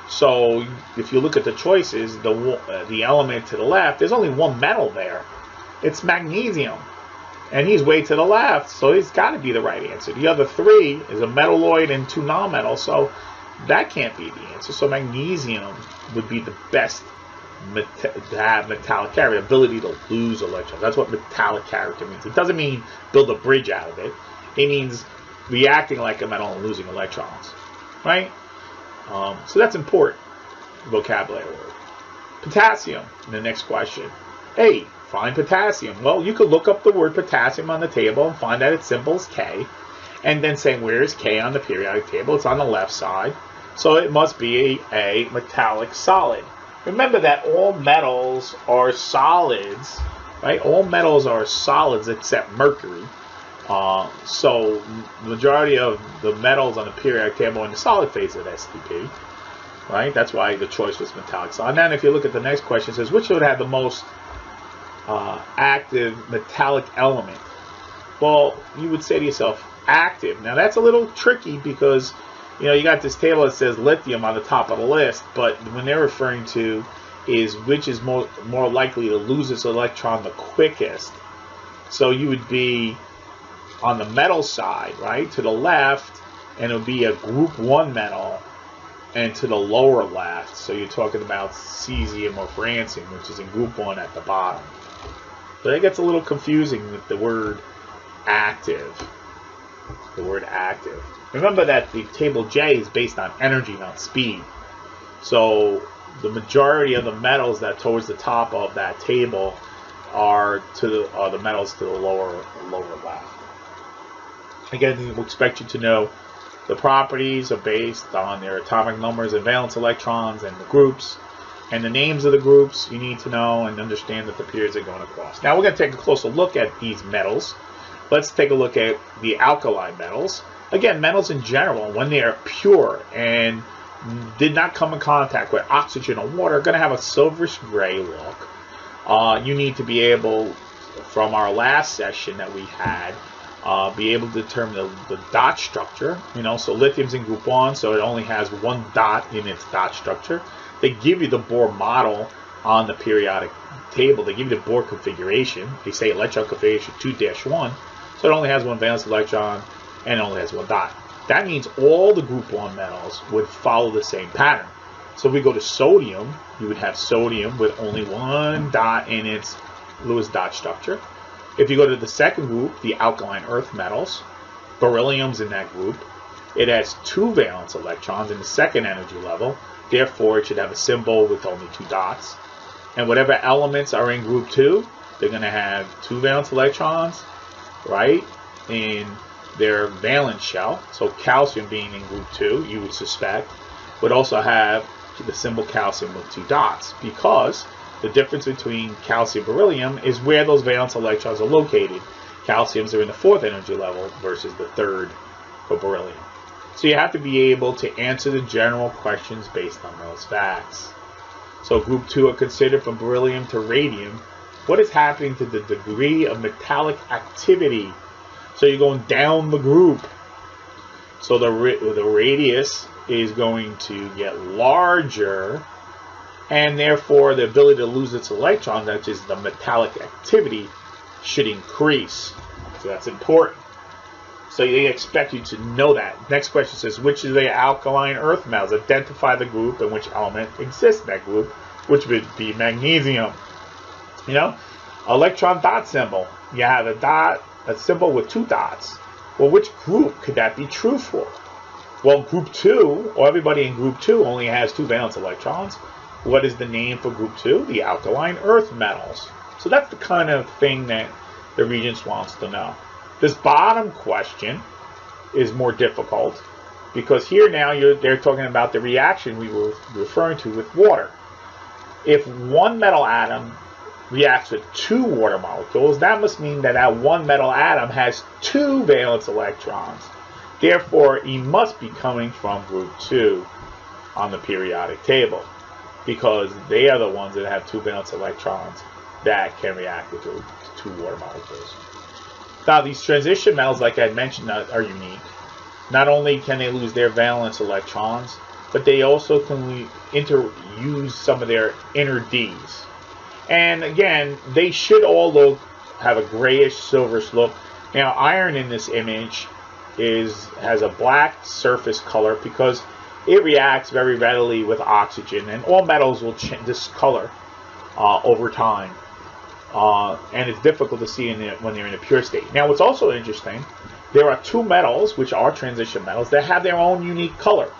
So if you look at the choices, the element to the left, there's only one metal there. It's magnesium. And he's way to the left, so he's got to be the right answer. The other 3 is a metalloid and 2 nonmetals, so that can't be the answer. So magnesium would be the best to have metallic character, ability to lose electrons. That's what metallic character means. It doesn't mean build a bridge out of it. It means reacting like a metal and losing electrons, right? So that's important vocabulary word. Potassium, the next question. Hey, find potassium. Well, you could look up the word potassium on the table and find that its symbol is K. And then say, where is K on the periodic table? It's on the left side. So it must be a metallic solid. Remember that all metals are solids, right? All metals are solids except mercury. So the majority of the metals on the periodic table are in the solid phase of STP, right? That's why the choice was metallic solid. And then if you look at the next question, it says, which would have the most active metallic element? Well, you would say to yourself, active. Now that's a little tricky because, you know, you got this table that says lithium on the top of the list, but when they're referring to is which is more likely to lose its electron the quickest. So you would be on the metal side, right, to the left, and it would be a group 1 metal, and to the lower left, so you're talking about cesium or francium, which is in group 1 at the bottom. But it gets a little confusing with the word active. The word active. Remember that the table J is based on energy, not speed. So the majority of the metals that towards the top of that table are the metals to the lower left. Again, we expect you to know the properties are based on their atomic numbers and valence electrons and the groups. And the names of the groups you need to know and understand that the periods are going across. Now we're going to take a closer look at these metals. Let's take a look at the alkali metals. Again, metals in general, when they are pure and did not come in contact with oxygen or water, are going to have a silverish gray look. You need to be able, from our last session that we had, be able to determine the dot structure. So lithium's in group 1, so it only has one dot in its dot structure. They give you the Bohr model on the periodic table. They give you the Bohr configuration. They say electron configuration 2-1. So it only has one valence electron and it only has one dot. That means all the group 1 metals would follow the same pattern. So if we go to sodium, you would have sodium with only one dot in its Lewis dot structure. If you go to the second group, the alkaline earth metals, beryllium's in that group. It has 2 valence electrons in the second energy level. Therefore, it should have a symbol with only 2 dots. And whatever elements are in group 2, they're going to have 2 valence electrons, right, in their valence shell. So calcium being in group 2, you would suspect, would also have the symbol calcium with 2 dots, because the difference between calcium and beryllium is where those valence electrons are located. Calciums are in the 4th energy level versus the 3rd for beryllium. So you have to be able to answer the general questions based on those facts. So group 2 are considered from beryllium to radium. What is happening to the degree of metallic activity? So you're going down the group. So the radius is going to get larger, and therefore the ability to lose its electrons, which is the metallic activity, should increase. So that's important. So they expect you to know that. Next question says, which of the alkaline earth metals? Identify the group and which element exists in that group, which would be magnesium. Electron dot symbol. You have a symbol with 2 dots. Well, which group could that be true for? Well, group 2, or everybody in group 2, only has 2 valence electrons. What is the name for group 2? The alkaline earth metals. So that's the kind of thing that the Regents wants to know. This bottom question is more difficult, because here now they're talking about the reaction we were referring to with water. If one metal atom reacts with 2 water molecules, that must mean that that one metal atom has 2 valence electrons. Therefore, it must be coming from group 2 on the periodic table, because they are the ones that have 2 valence electrons that can react with 2 water molecules. Now, these transition metals, like I mentioned, are unique. Not only can they lose their valence electrons, but they also can use some of their inner Ds. And again, they should all have a grayish, silverish look. Now, iron in this image has a black surface color because it reacts very readily with oxygen, and all metals will discolor over time. And it's difficult to see when they're in a pure state. Now, what's also interesting, there are 2 metals, which are transition metals, that have their own unique color.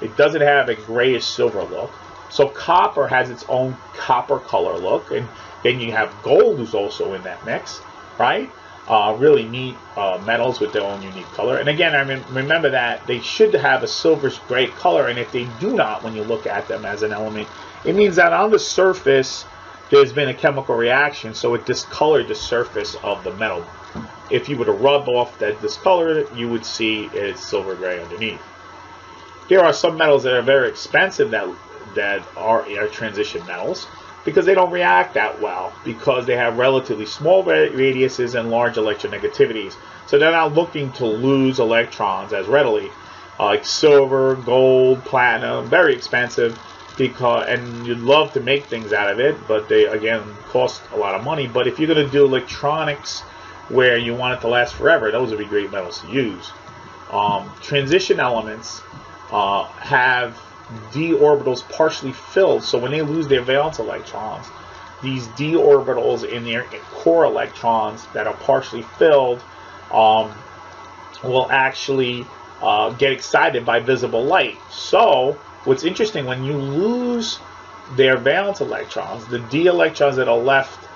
It doesn't have a grayish silver look. So copper has its own copper color look, and then you have gold, who's also in that mix, right? Really neat metals with their own unique color. And again, remember that they should have a silverish gray color, and if they do not, when you look at them as an element, it means that on the surface there's been a chemical reaction, so it discolored the surface of the metal. If you were to rub off that discolor, you would see it's silver gray underneath. There are some metals that are very expensive that are transition metals, because they don't react that well, because they have relatively small radiuses and large electronegativities. So they're not looking to lose electrons as readily. Like silver, gold, platinum, very expensive, and you'd love to make things out of it, but they, again, cost a lot of money. But if you're going to do electronics where you want it to last forever, those would be great metals to use. Transition elements have d orbitals partially filled, so when they lose their valence electrons, these d orbitals in their core electrons that are partially filled will actually get excited by visible light. So what's interesting, when you lose their valence electrons, the d electrons that are left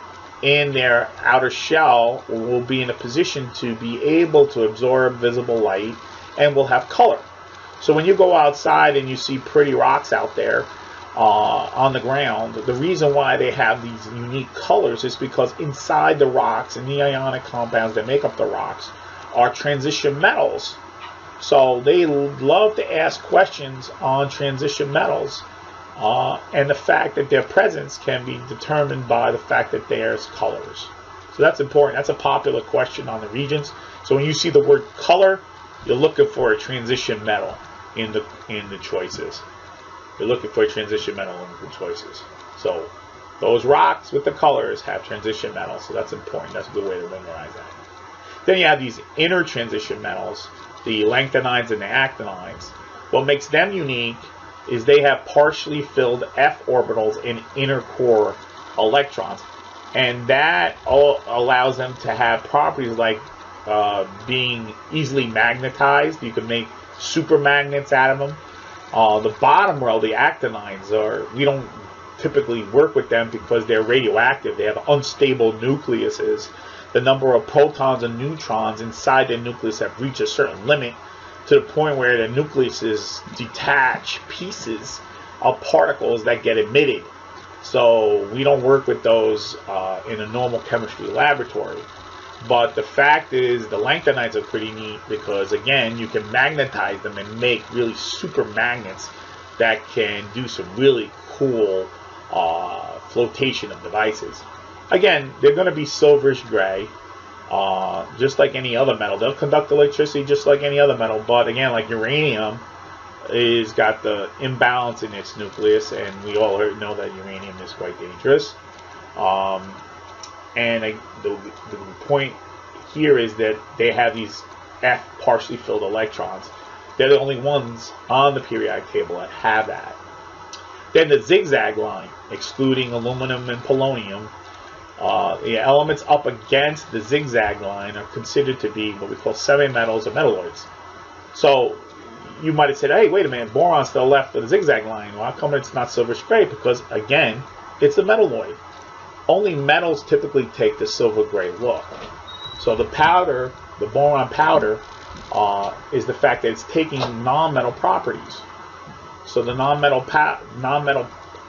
in their outer shell, will be in a position to be able to absorb visible light and will have color. So when you go outside and you see pretty rocks out there on the ground, the reason why they have these unique colors is because inside the rocks and the ionic compounds that make up the rocks are transition metals. So they love to ask questions on transition metals, and the fact that their presence can be determined by the fact that there's colors. So that's important. That's a popular question on the Regents. So when you see the word color, you're looking for a transition metal in the choices. You're looking for a transition metal in the choices. So those rocks with the colors have transition metals. So that's important. That's a good way to memorize that. Then you have these inner transition metals, the lengthanides and the actinides. What makes them unique is they have partially filled f orbitals in inner core electrons, and that allows them to have properties like being easily magnetized. You can make supermagnets out of them. The bottom row, the actinides, we don't typically work with them because they're radioactive. They have unstable nucleuses. The number of protons and neutrons inside the nucleus have reached a certain limit, to the point where the nucleuses detach pieces of particles that get emitted. So we don't work with those in a normal chemistry laboratory. But the fact is, the lengthanides are pretty neat because, again, you can magnetize them and make really super magnets that can do some really cool flotation of devices. Again, they're going to be silverish gray, just like any other metal. They'll conduct electricity just like any other metal, but again, like uranium, is got the imbalance in its nucleus, and we all know that uranium is quite dangerous. And the point here is that they have these F partially filled electrons. They're the only ones on the periodic table that have that. Then the zigzag line, excluding aluminum and polonium, the elements up against the zigzag line are considered to be what we call semi-metals or metalloids. So you might have said, hey, wait a minute, boron's still left for the zigzag line. Well, how come it's not silverish gray? Because, again, it's a metalloid. Only metals typically take the silver gray look. So the powder, the boron powder, is the fact that it's taking non-metal properties. So the non-metal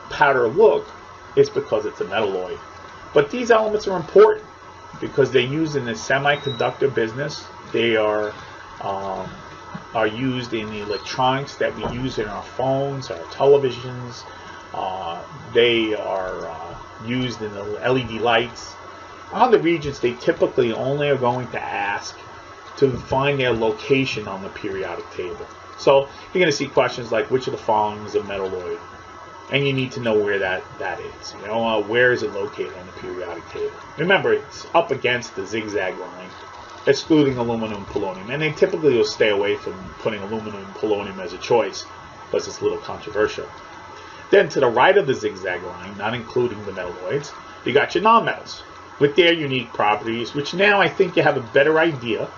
powder look is because it's a metalloid. But these elements are important because they're used in the semiconductor business. They are used in the electronics that we use in our phones, our televisions. They are used in the LED lights. On the Regents, they typically only are going to ask to find their location on the periodic table. So you're going to see questions like, which of the following is a metalloid? And you need to know where that is. You know, where is it located on the periodic table? Remember, it's up against the zigzag line, excluding aluminum and polonium. And they typically will stay away from putting aluminum and polonium as a choice because it's a little controversial. Then to the right of the zigzag line, not including the metalloids, you got your nonmetals with their unique properties, which now I think you have a better idea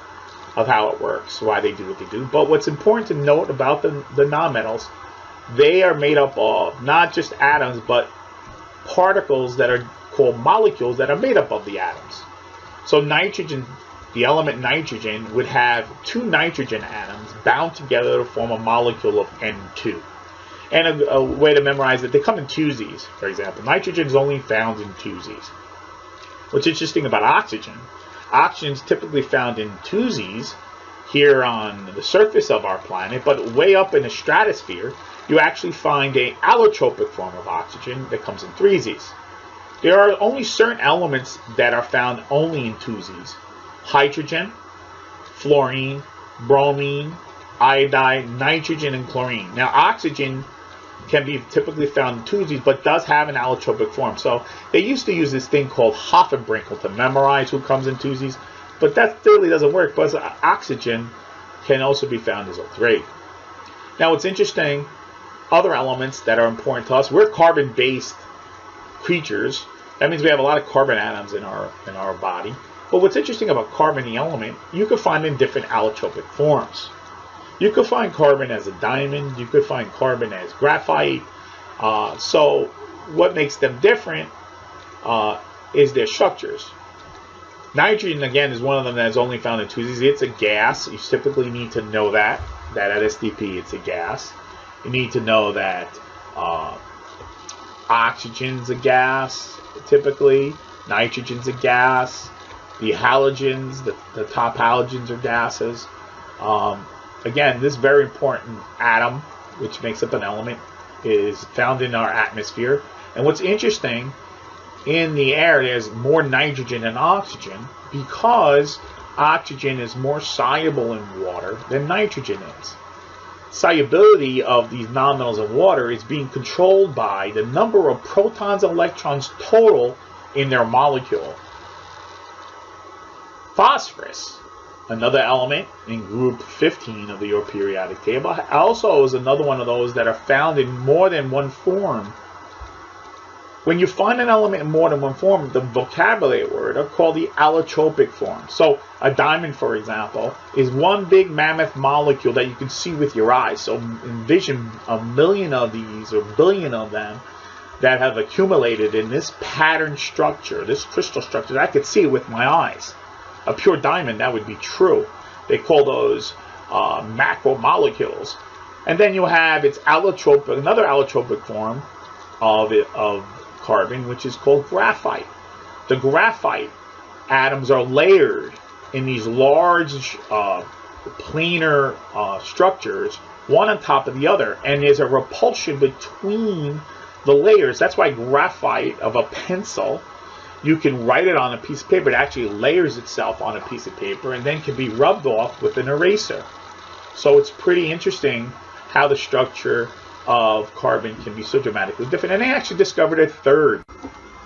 of how it works, why they do what they do. But what's important to note about the nonmetals, they are made up of not just atoms, but particles that are called molecules that are made up of the atoms. So nitrogen, the element nitrogen, would have two nitrogen atoms bound together to form a molecule of N2. And a way to memorize it, they come in twosies, for example. Nitrogen is only found in twosies. What's interesting about oxygen, oxygen is typically found in twosies here on the surface of our planet, but way up in the stratosphere, you actually find an allotropic form of oxygen that comes in threesies. There are only certain elements that are found only in twosies. Hydrogen, fluorine, bromine, iodide, nitrogen, and chlorine. Now, oxygen can be typically found in twosies, but does have an allotropic form. So they used to use this thing called Hoffenbrinkel to memorize who comes in twosies, but that really doesn't work because oxygen can also be found as O3. Now, what's interesting, other elements that are important to us, we're carbon-based creatures. That means we have a lot of carbon atoms in our body. But what's interesting about carbon, the element, you can find in different allotropic forms. You could find carbon as a diamond. You could find carbon as graphite. So what makes them different is their structures. Nitrogen, again, is one of them that's only found in 2s. It's a gas. You typically need to know that at SDP it's a gas. You need to know that oxygen's a gas, typically. Nitrogen's a gas. The halogens, the top halogens are gases. Again, this very important atom, which makes up an element, is found in our atmosphere. And what's interesting, in the air there's more nitrogen than oxygen because oxygen is more soluble in water than nitrogen is. Solubility of these nonmetals in water is being controlled by the number of protons and electrons total in their molecule. Phosphorus, another element in group 15 of your periodic table, also is another one of those that are found in more than one form. When you find an element in more than one form, the vocabulary word are called the allotropic form. So a diamond, for example, is one big mammoth molecule that you can see with your eyes. So envision a million of these or billion of them that have accumulated in this pattern structure, this crystal structure. I could see it with my eyes. A pure diamond, that would be true. They call those macromolecules. And then you have its allotropic, another allotropic form of carbon, which is called graphite. The graphite atoms are layered in these large planar structures, one on top of the other, and there's a repulsion between the layers. That's why graphite of a pencil, you can write it on a piece of paper. It actually layers itself on a piece of paper and then can be rubbed off with an eraser. So it's pretty interesting how the structure of carbon can be so dramatically different. And they actually discovered a third.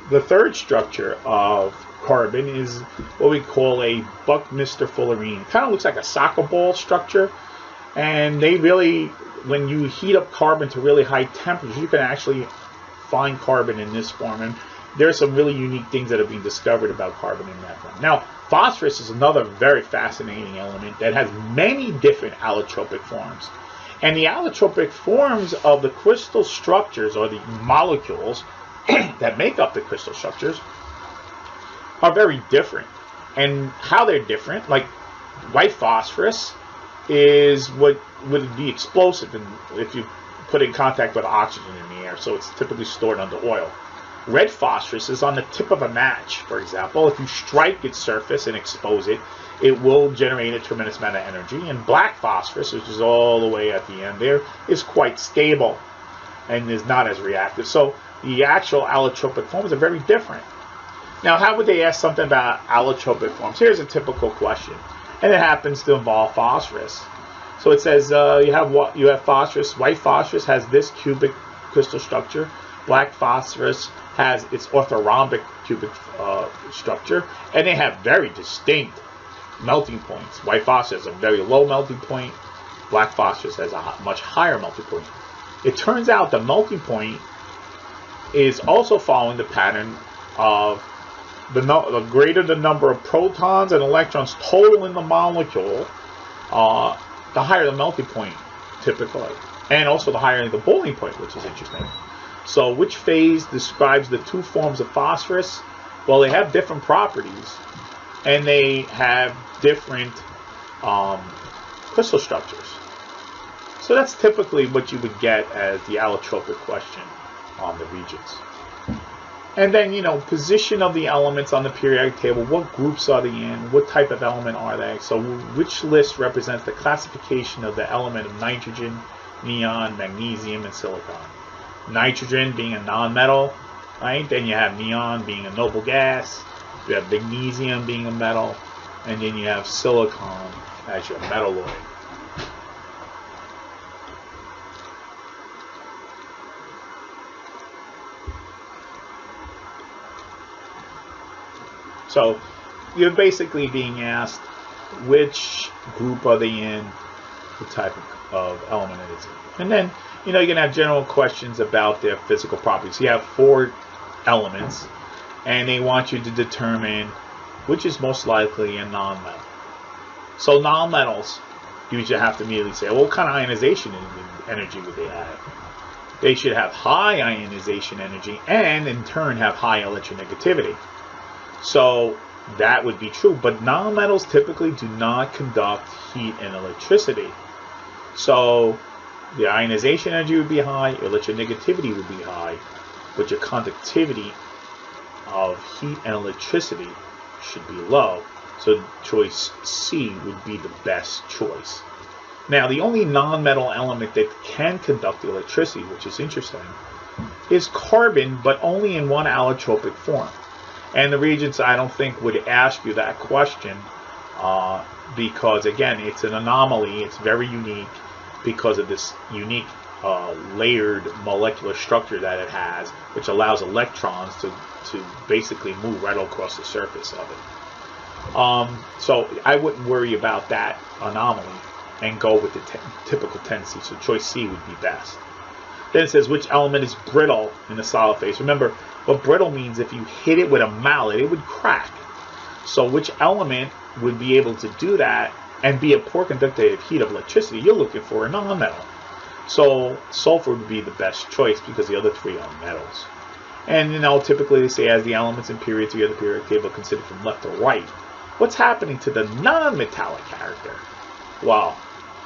The third structure of carbon is what we call a Buckminster fullerene. It kind of looks like a soccer ball structure. And they really, when you heat up carbon to really high temperatures, you can actually find carbon in this form. And there are some really unique things that have been discovered about carbon in that form. Now, phosphorus is another very fascinating element that has many different allotropic forms. And the allotropic forms of the crystal structures, or the molecules that make up the crystal structures, are very different. And how they're different, like white phosphorus is what would be explosive if you put it in contact with oxygen in the air, so it's typically stored under oil. Red phosphorus is on the tip of a match, for example. If you strike its surface and expose it, it will generate a tremendous amount of energy. And black phosphorus, which is all the way at the end there, is quite stable and is not as reactive. So the actual allotropic forms are very different. Now, how would they ask something about allotropic forms? Here's a typical question, and it happens to involve phosphorus. So it says you have phosphorus. White phosphorus has this cubic crystal structure. Black phosphorus has its orthorhombic cubic structure, and they have very distinct melting points. White phosphorus has a very low melting point. Black phosphorus has a much higher melting point. It turns out the melting point is also following the pattern of the greater the number of protons and electrons total in the molecule, the higher the melting point typically, and also the higher the boiling point, which is interesting. So which phase describes the two forms of phosphorus? Well, they have different properties, and they have different crystal structures. So that's typically what you would get as the allotropic question on the Regents. And then, position of the elements on the periodic table. What groups are they in? What type of element are they? So which list represents the classification of the element of nitrogen, neon, magnesium, and silicon? Nitrogen being a nonmetal, right? Then you have neon being a noble gas. You have magnesium being a metal. And then you have silicon as your metalloid. So you're basically being asked which group are they in, the type of element it is. And then, you're going to have general questions about their physical properties. You have 4 elements, and they want you to determine which is most likely a nonmetal. So nonmetals, you usually have to immediately say, well, what kind of ionization energy would they have? they should have high ionization energy and in turn have high electronegativity. So that would be true, but nonmetals typically do not conduct heat and electricity. So the ionization energy would be high, electronegativity would be high, but your conductivity of heat and electricity should be low. So choice C would be the best choice. Now, the only nonmetal element that can conduct electricity, which is interesting, is carbon, but only in one allotropic form. And the Regents, I don't think, would ask you that question because, again, it's an anomaly. It's very unique because of this unique layered molecular structure that it has, which allows electrons to basically move right across the surface of it. So I wouldn't worry about that anomaly and go with the typical tendency. So choice C would be best. Then it says which element is brittle in the solid phase. Remember, what brittle means, if you hit it with a mallet, it would crack. So which element would be able to do that and be a poor conductor of heat of electricity? You're looking for a nonmetal. So sulfur would be the best choice because the other three are metals. And typically they say as the elements in period 3 of the periodic table considered from left to right. What's happening to the non-metallic character? Well,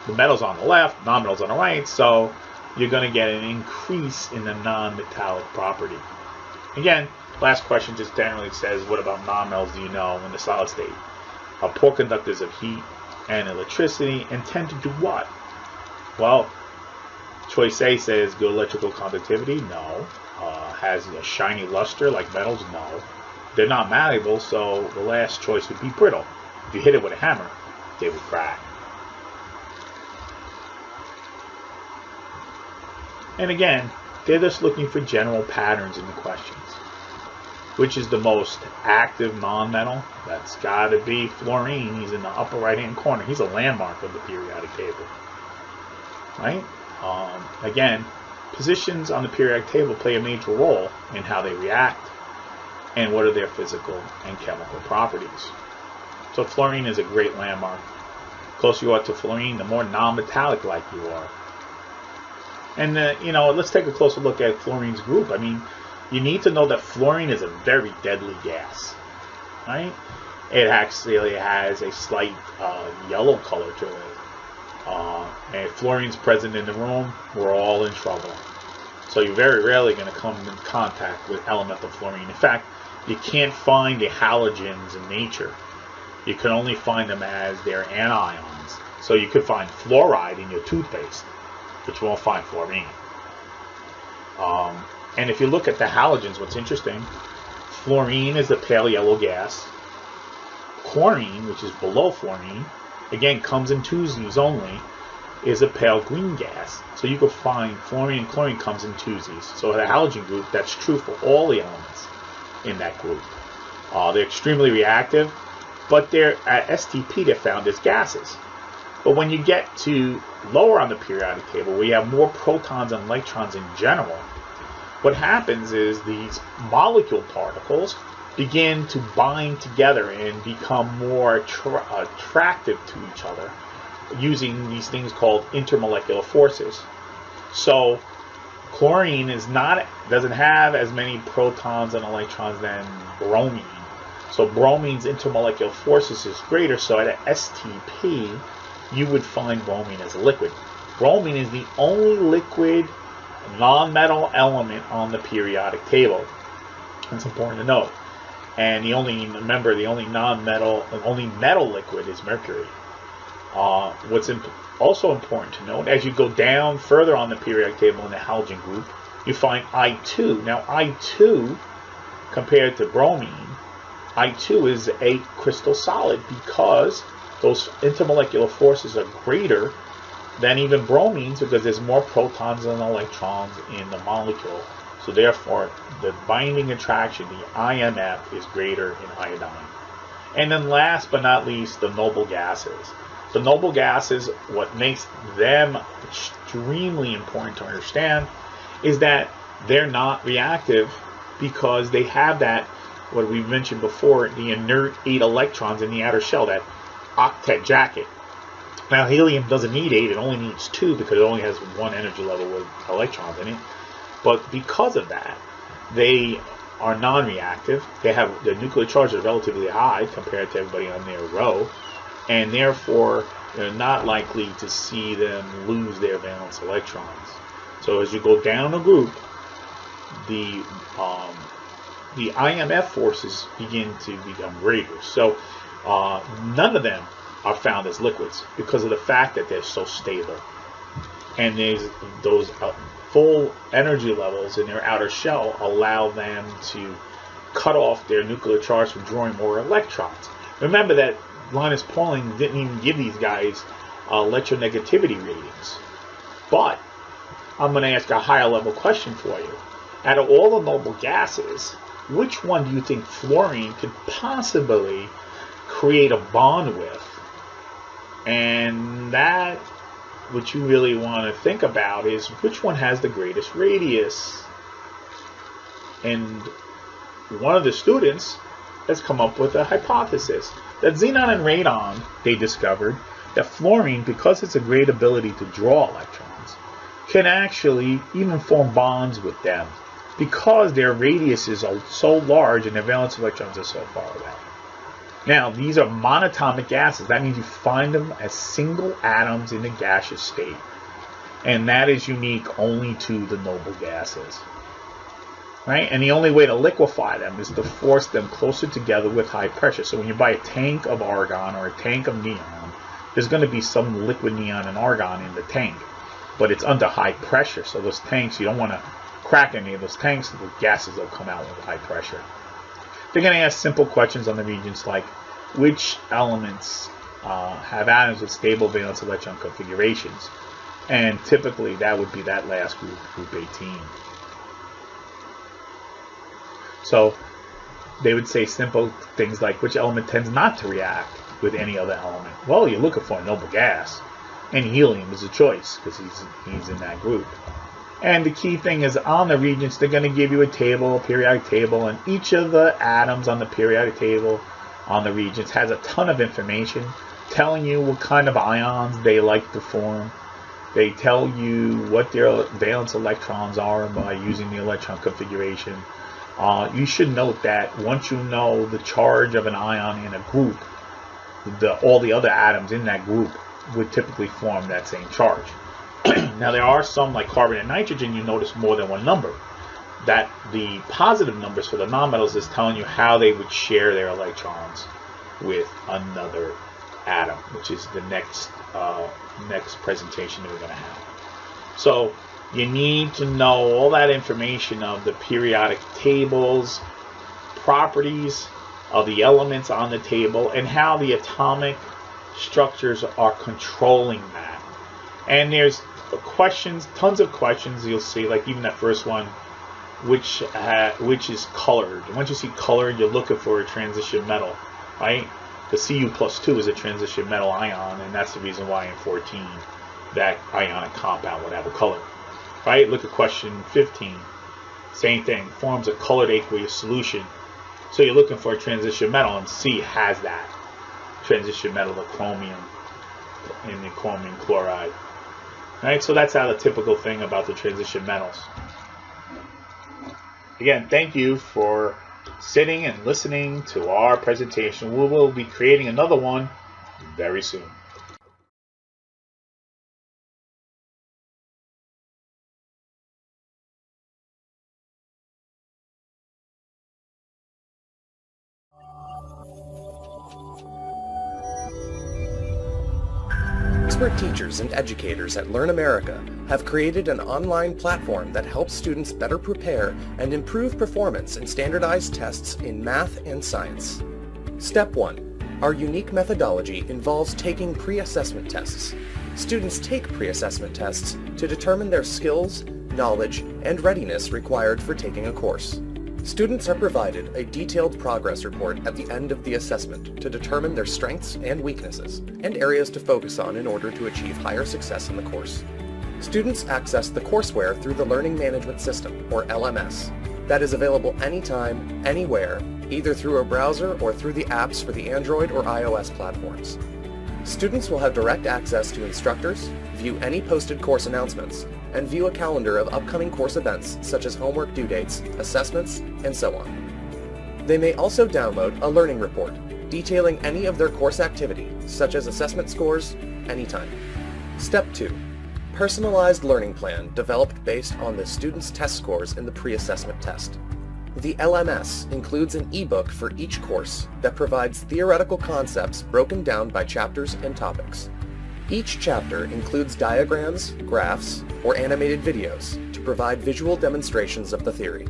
the metals on the left, non-metals on the right, so you're going to get an increase in the non-metallic property. Again, last question just generally says, what about non-metals do you know in the solid state? Are poor conductors of heat and electricity and tend to do what? Well, choice A says good electrical conductivity, no. Has a shiny luster like metals, no. They're not malleable, so the last choice would be brittle. If you hit it with a hammer, they would crack. And again, they're just looking for general patterns in the questions. Which is the most active nonmetal? That's got to be fluorine. He's in the upper right-hand corner. He's a landmark of the periodic table. Right? Again, positions on the periodic table play a major role in how they react and what are their physical and chemical properties. So fluorine is a great landmark. The closer you are to fluorine, the more non-metallic like you are. And let's take a closer look at fluorine's group. I mean, you need to know that fluorine is a very deadly gas, right? It actually has a slight yellow color to it. And if fluorine's present in the room, we're all in trouble. So you're very rarely going to come in contact with elemental fluorine. In fact, you can't find the halogens in nature. You can only find them as their anions. So you could find fluoride in your toothpaste, but you won't find fluorine. And if you look at the halogens, what's interesting, fluorine is a pale yellow gas. Chlorine, which is below fluorine, again comes in twosies only, is a pale green gas. So you can find fluorine and chlorine comes in twosies. So the halogen group, that's true for all the elements in that group. They're extremely reactive, but they're at STP they're found as gases. But when you get to lower on the periodic table, where you have more protons and electrons in general, what happens is these molecule particles begin to bind together and become more attractive to each other using these things called intermolecular forces. So chlorine doesn't have as many protons and electrons than bromine. So bromine's intermolecular forces is greater, so at STP you would find bromine as a liquid. Bromine is the only liquid non-metal element on the periodic table. It's important to note. And the only metal liquid is mercury. What's also important to note, as you go down further on the periodic table in the halogen group, you find I2. Now I2, compared to bromine, I2 is a crystal solid because those intermolecular forces are greater than even bromines because there's more protons and electrons in the molecule. So therefore, the binding attraction, the IMF, is greater in iodine. And then last but not least, the noble gases. The noble gases, what makes them extremely important to understand is that they're not reactive because they have that, what we mentioned before, the inert 8 electrons in the outer shell, that octet jacket. Now helium doesn't need 8, it only needs 2 because it only has 1 energy level with electrons in it. But because of that, they are non-reactive. They have the nuclear charge is relatively high compared to everybody on their row, and therefore you're not likely to see them lose their valence electrons. So as you go down a group, the IMF forces begin to become greater. So none of them are found as liquids because of the fact that they're so stable. And there's those full energy levels in their outer shell allow them to cut off their nuclear charge from drawing more electrons. Remember that Linus Pauling didn't even give these guys electronegativity ratings. But I'm going to ask a higher level question for you. Out of all the noble gases, which one do you think fluorine could possibly create a bond with? And that, what you really want to think about is which one has the greatest radius. And one of the students has come up with a hypothesis that xenon and radon, they discovered that fluorine, because it's a great ability to draw electrons, can actually even form bonds with them because their radiuses are so large and their valence electrons are so far away. Now, these are monatomic gases. That means you find them as single atoms in the gaseous state. And that is unique only to the noble gases. Right? And the only way to liquefy them is to force them closer together with high pressure. So when you buy a tank of argon or a tank of neon, there's going to be some liquid neon and argon in the tank. But it's under high pressure. So those tanks, you don't want to crack any of those tanks. The gases will come out with high pressure. They're going to ask simple questions on the Regents like, which elements have atoms with stable valence electron configurations? And typically that would be that last group, group 18. So they would say simple things like, which element tends not to react with any other element? Well, you're looking for a noble gas, and helium is a choice because he's in that group. And the key thing is on the Regents, they're going to give you a table, a periodic table, and each of the atoms on the periodic table on the Regents has a ton of information telling you what kind of ions they like to form. They tell you what their valence electrons are by using the electron configuration. You should note that once you know the charge of an ion in a group, all the other atoms in that group would typically form that same charge. Now there are some like carbon and nitrogen, you notice more than one number. That the positive numbers for the nonmetals is telling you how they would share their electrons with another atom, which is the next presentation that we're going to have. So you need to know all that information of the periodic tables, properties of the elements on the table, and how the atomic structures are controlling that. And there's questions, tons of questions you'll see, like even that first one, which is colored. Once you see colored, you're looking for a transition metal, right? The Cu+2 is a transition metal ion, and that's the reason why in 14 that ionic compound would have a color, right? Look at question 15. Same thing, forms a colored aqueous solution. So you're looking for a transition metal, and C has that transition metal, the chromium in the chromium chloride. Right, so that's how the typical thing about the transition metals. Again, thank you for sitting and listening to our presentation. We will be creating another one very soon. Expert teachers and educators at Learn America have created an online platform that helps students better prepare and improve performance in standardized tests in math and science. Step 1. Our unique methodology involves taking pre-assessment tests. Students take pre-assessment tests to determine their skills, knowledge, and readiness required for taking a course. Students are provided a detailed progress report at the end of the assessment to determine their strengths and weaknesses, and areas to focus on in order to achieve higher success in the course. Students access the courseware through the Learning Management System, or LMS, that is available anytime, anywhere, either through a browser or through the apps for the Android or iOS platforms. Students will have direct access to instructors, view any posted course announcements, and view a calendar of upcoming course events such as homework due dates, assessments, and so on. They may also download a learning report detailing any of their course activity, such as assessment scores, anytime. Step 2. Personalized learning plan developed based on the student's test scores in the pre-assessment test. The LMS includes an ebook for each course that provides theoretical concepts broken down by chapters and topics. Each chapter includes diagrams, graphs, or animated videos to provide visual demonstrations of the theory.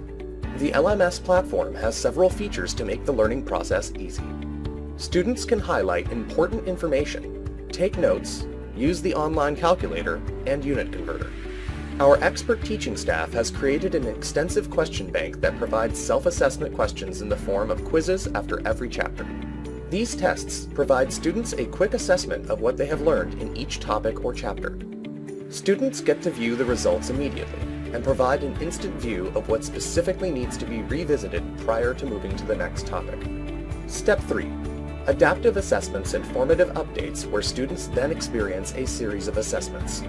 The LMS platform has several features to make the learning process easy. Students can highlight important information, take notes, use the online calculator, and unit converter. Our expert teaching staff has created an extensive question bank that provides self-assessment questions in the form of quizzes after every chapter. These tests provide students a quick assessment of what they have learned in each topic or chapter. Students get to view the results immediately and provide an instant view of what specifically needs to be revisited prior to moving to the next topic. Step 3. Adaptive assessments and formative updates, where students then experience a series of assessments.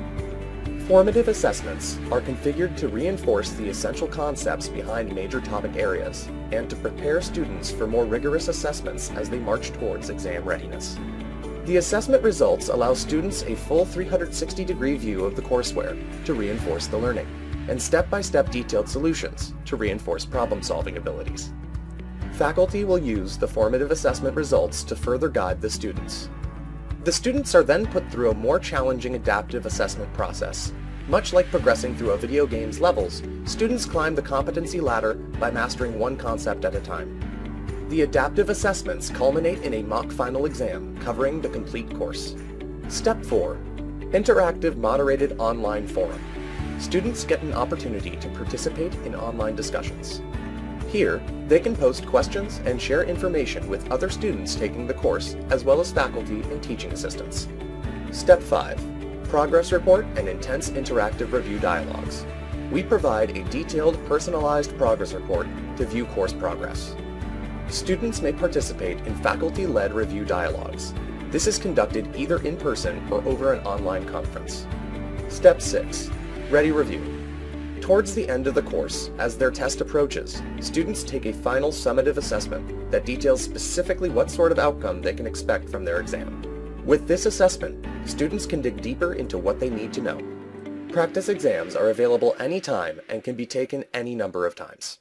Formative assessments are configured to reinforce the essential concepts behind major topic areas and to prepare students for more rigorous assessments as they march towards exam readiness. The assessment results allow students a full 360-degree view of the courseware to reinforce the learning, and step-by-step detailed solutions to reinforce problem-solving abilities. Faculty will use the formative assessment results to further guide the students. The students are then put through a more challenging adaptive assessment process. Much like progressing through a video game's levels, students climb the competency ladder by mastering one concept at a time. The adaptive assessments culminate in a mock final exam covering the complete course. Step 4. Interactive moderated online forum. Students get an opportunity to participate in online discussions. Here, they can post questions and share information with other students taking the course, as well as faculty and teaching assistants. Step 5. Progress report and intense interactive review dialogues. We provide a detailed, personalized progress report to view course progress. Students may participate in faculty-led review dialogues. This is conducted either in person or over an online conference. Step 6. Ready review. Towards the end of the course, as their test approaches, students take a final summative assessment that details specifically what sort of outcome they can expect from their exam. With this assessment, students can dig deeper into what they need to know. Practice exams are available anytime and can be taken any number of times.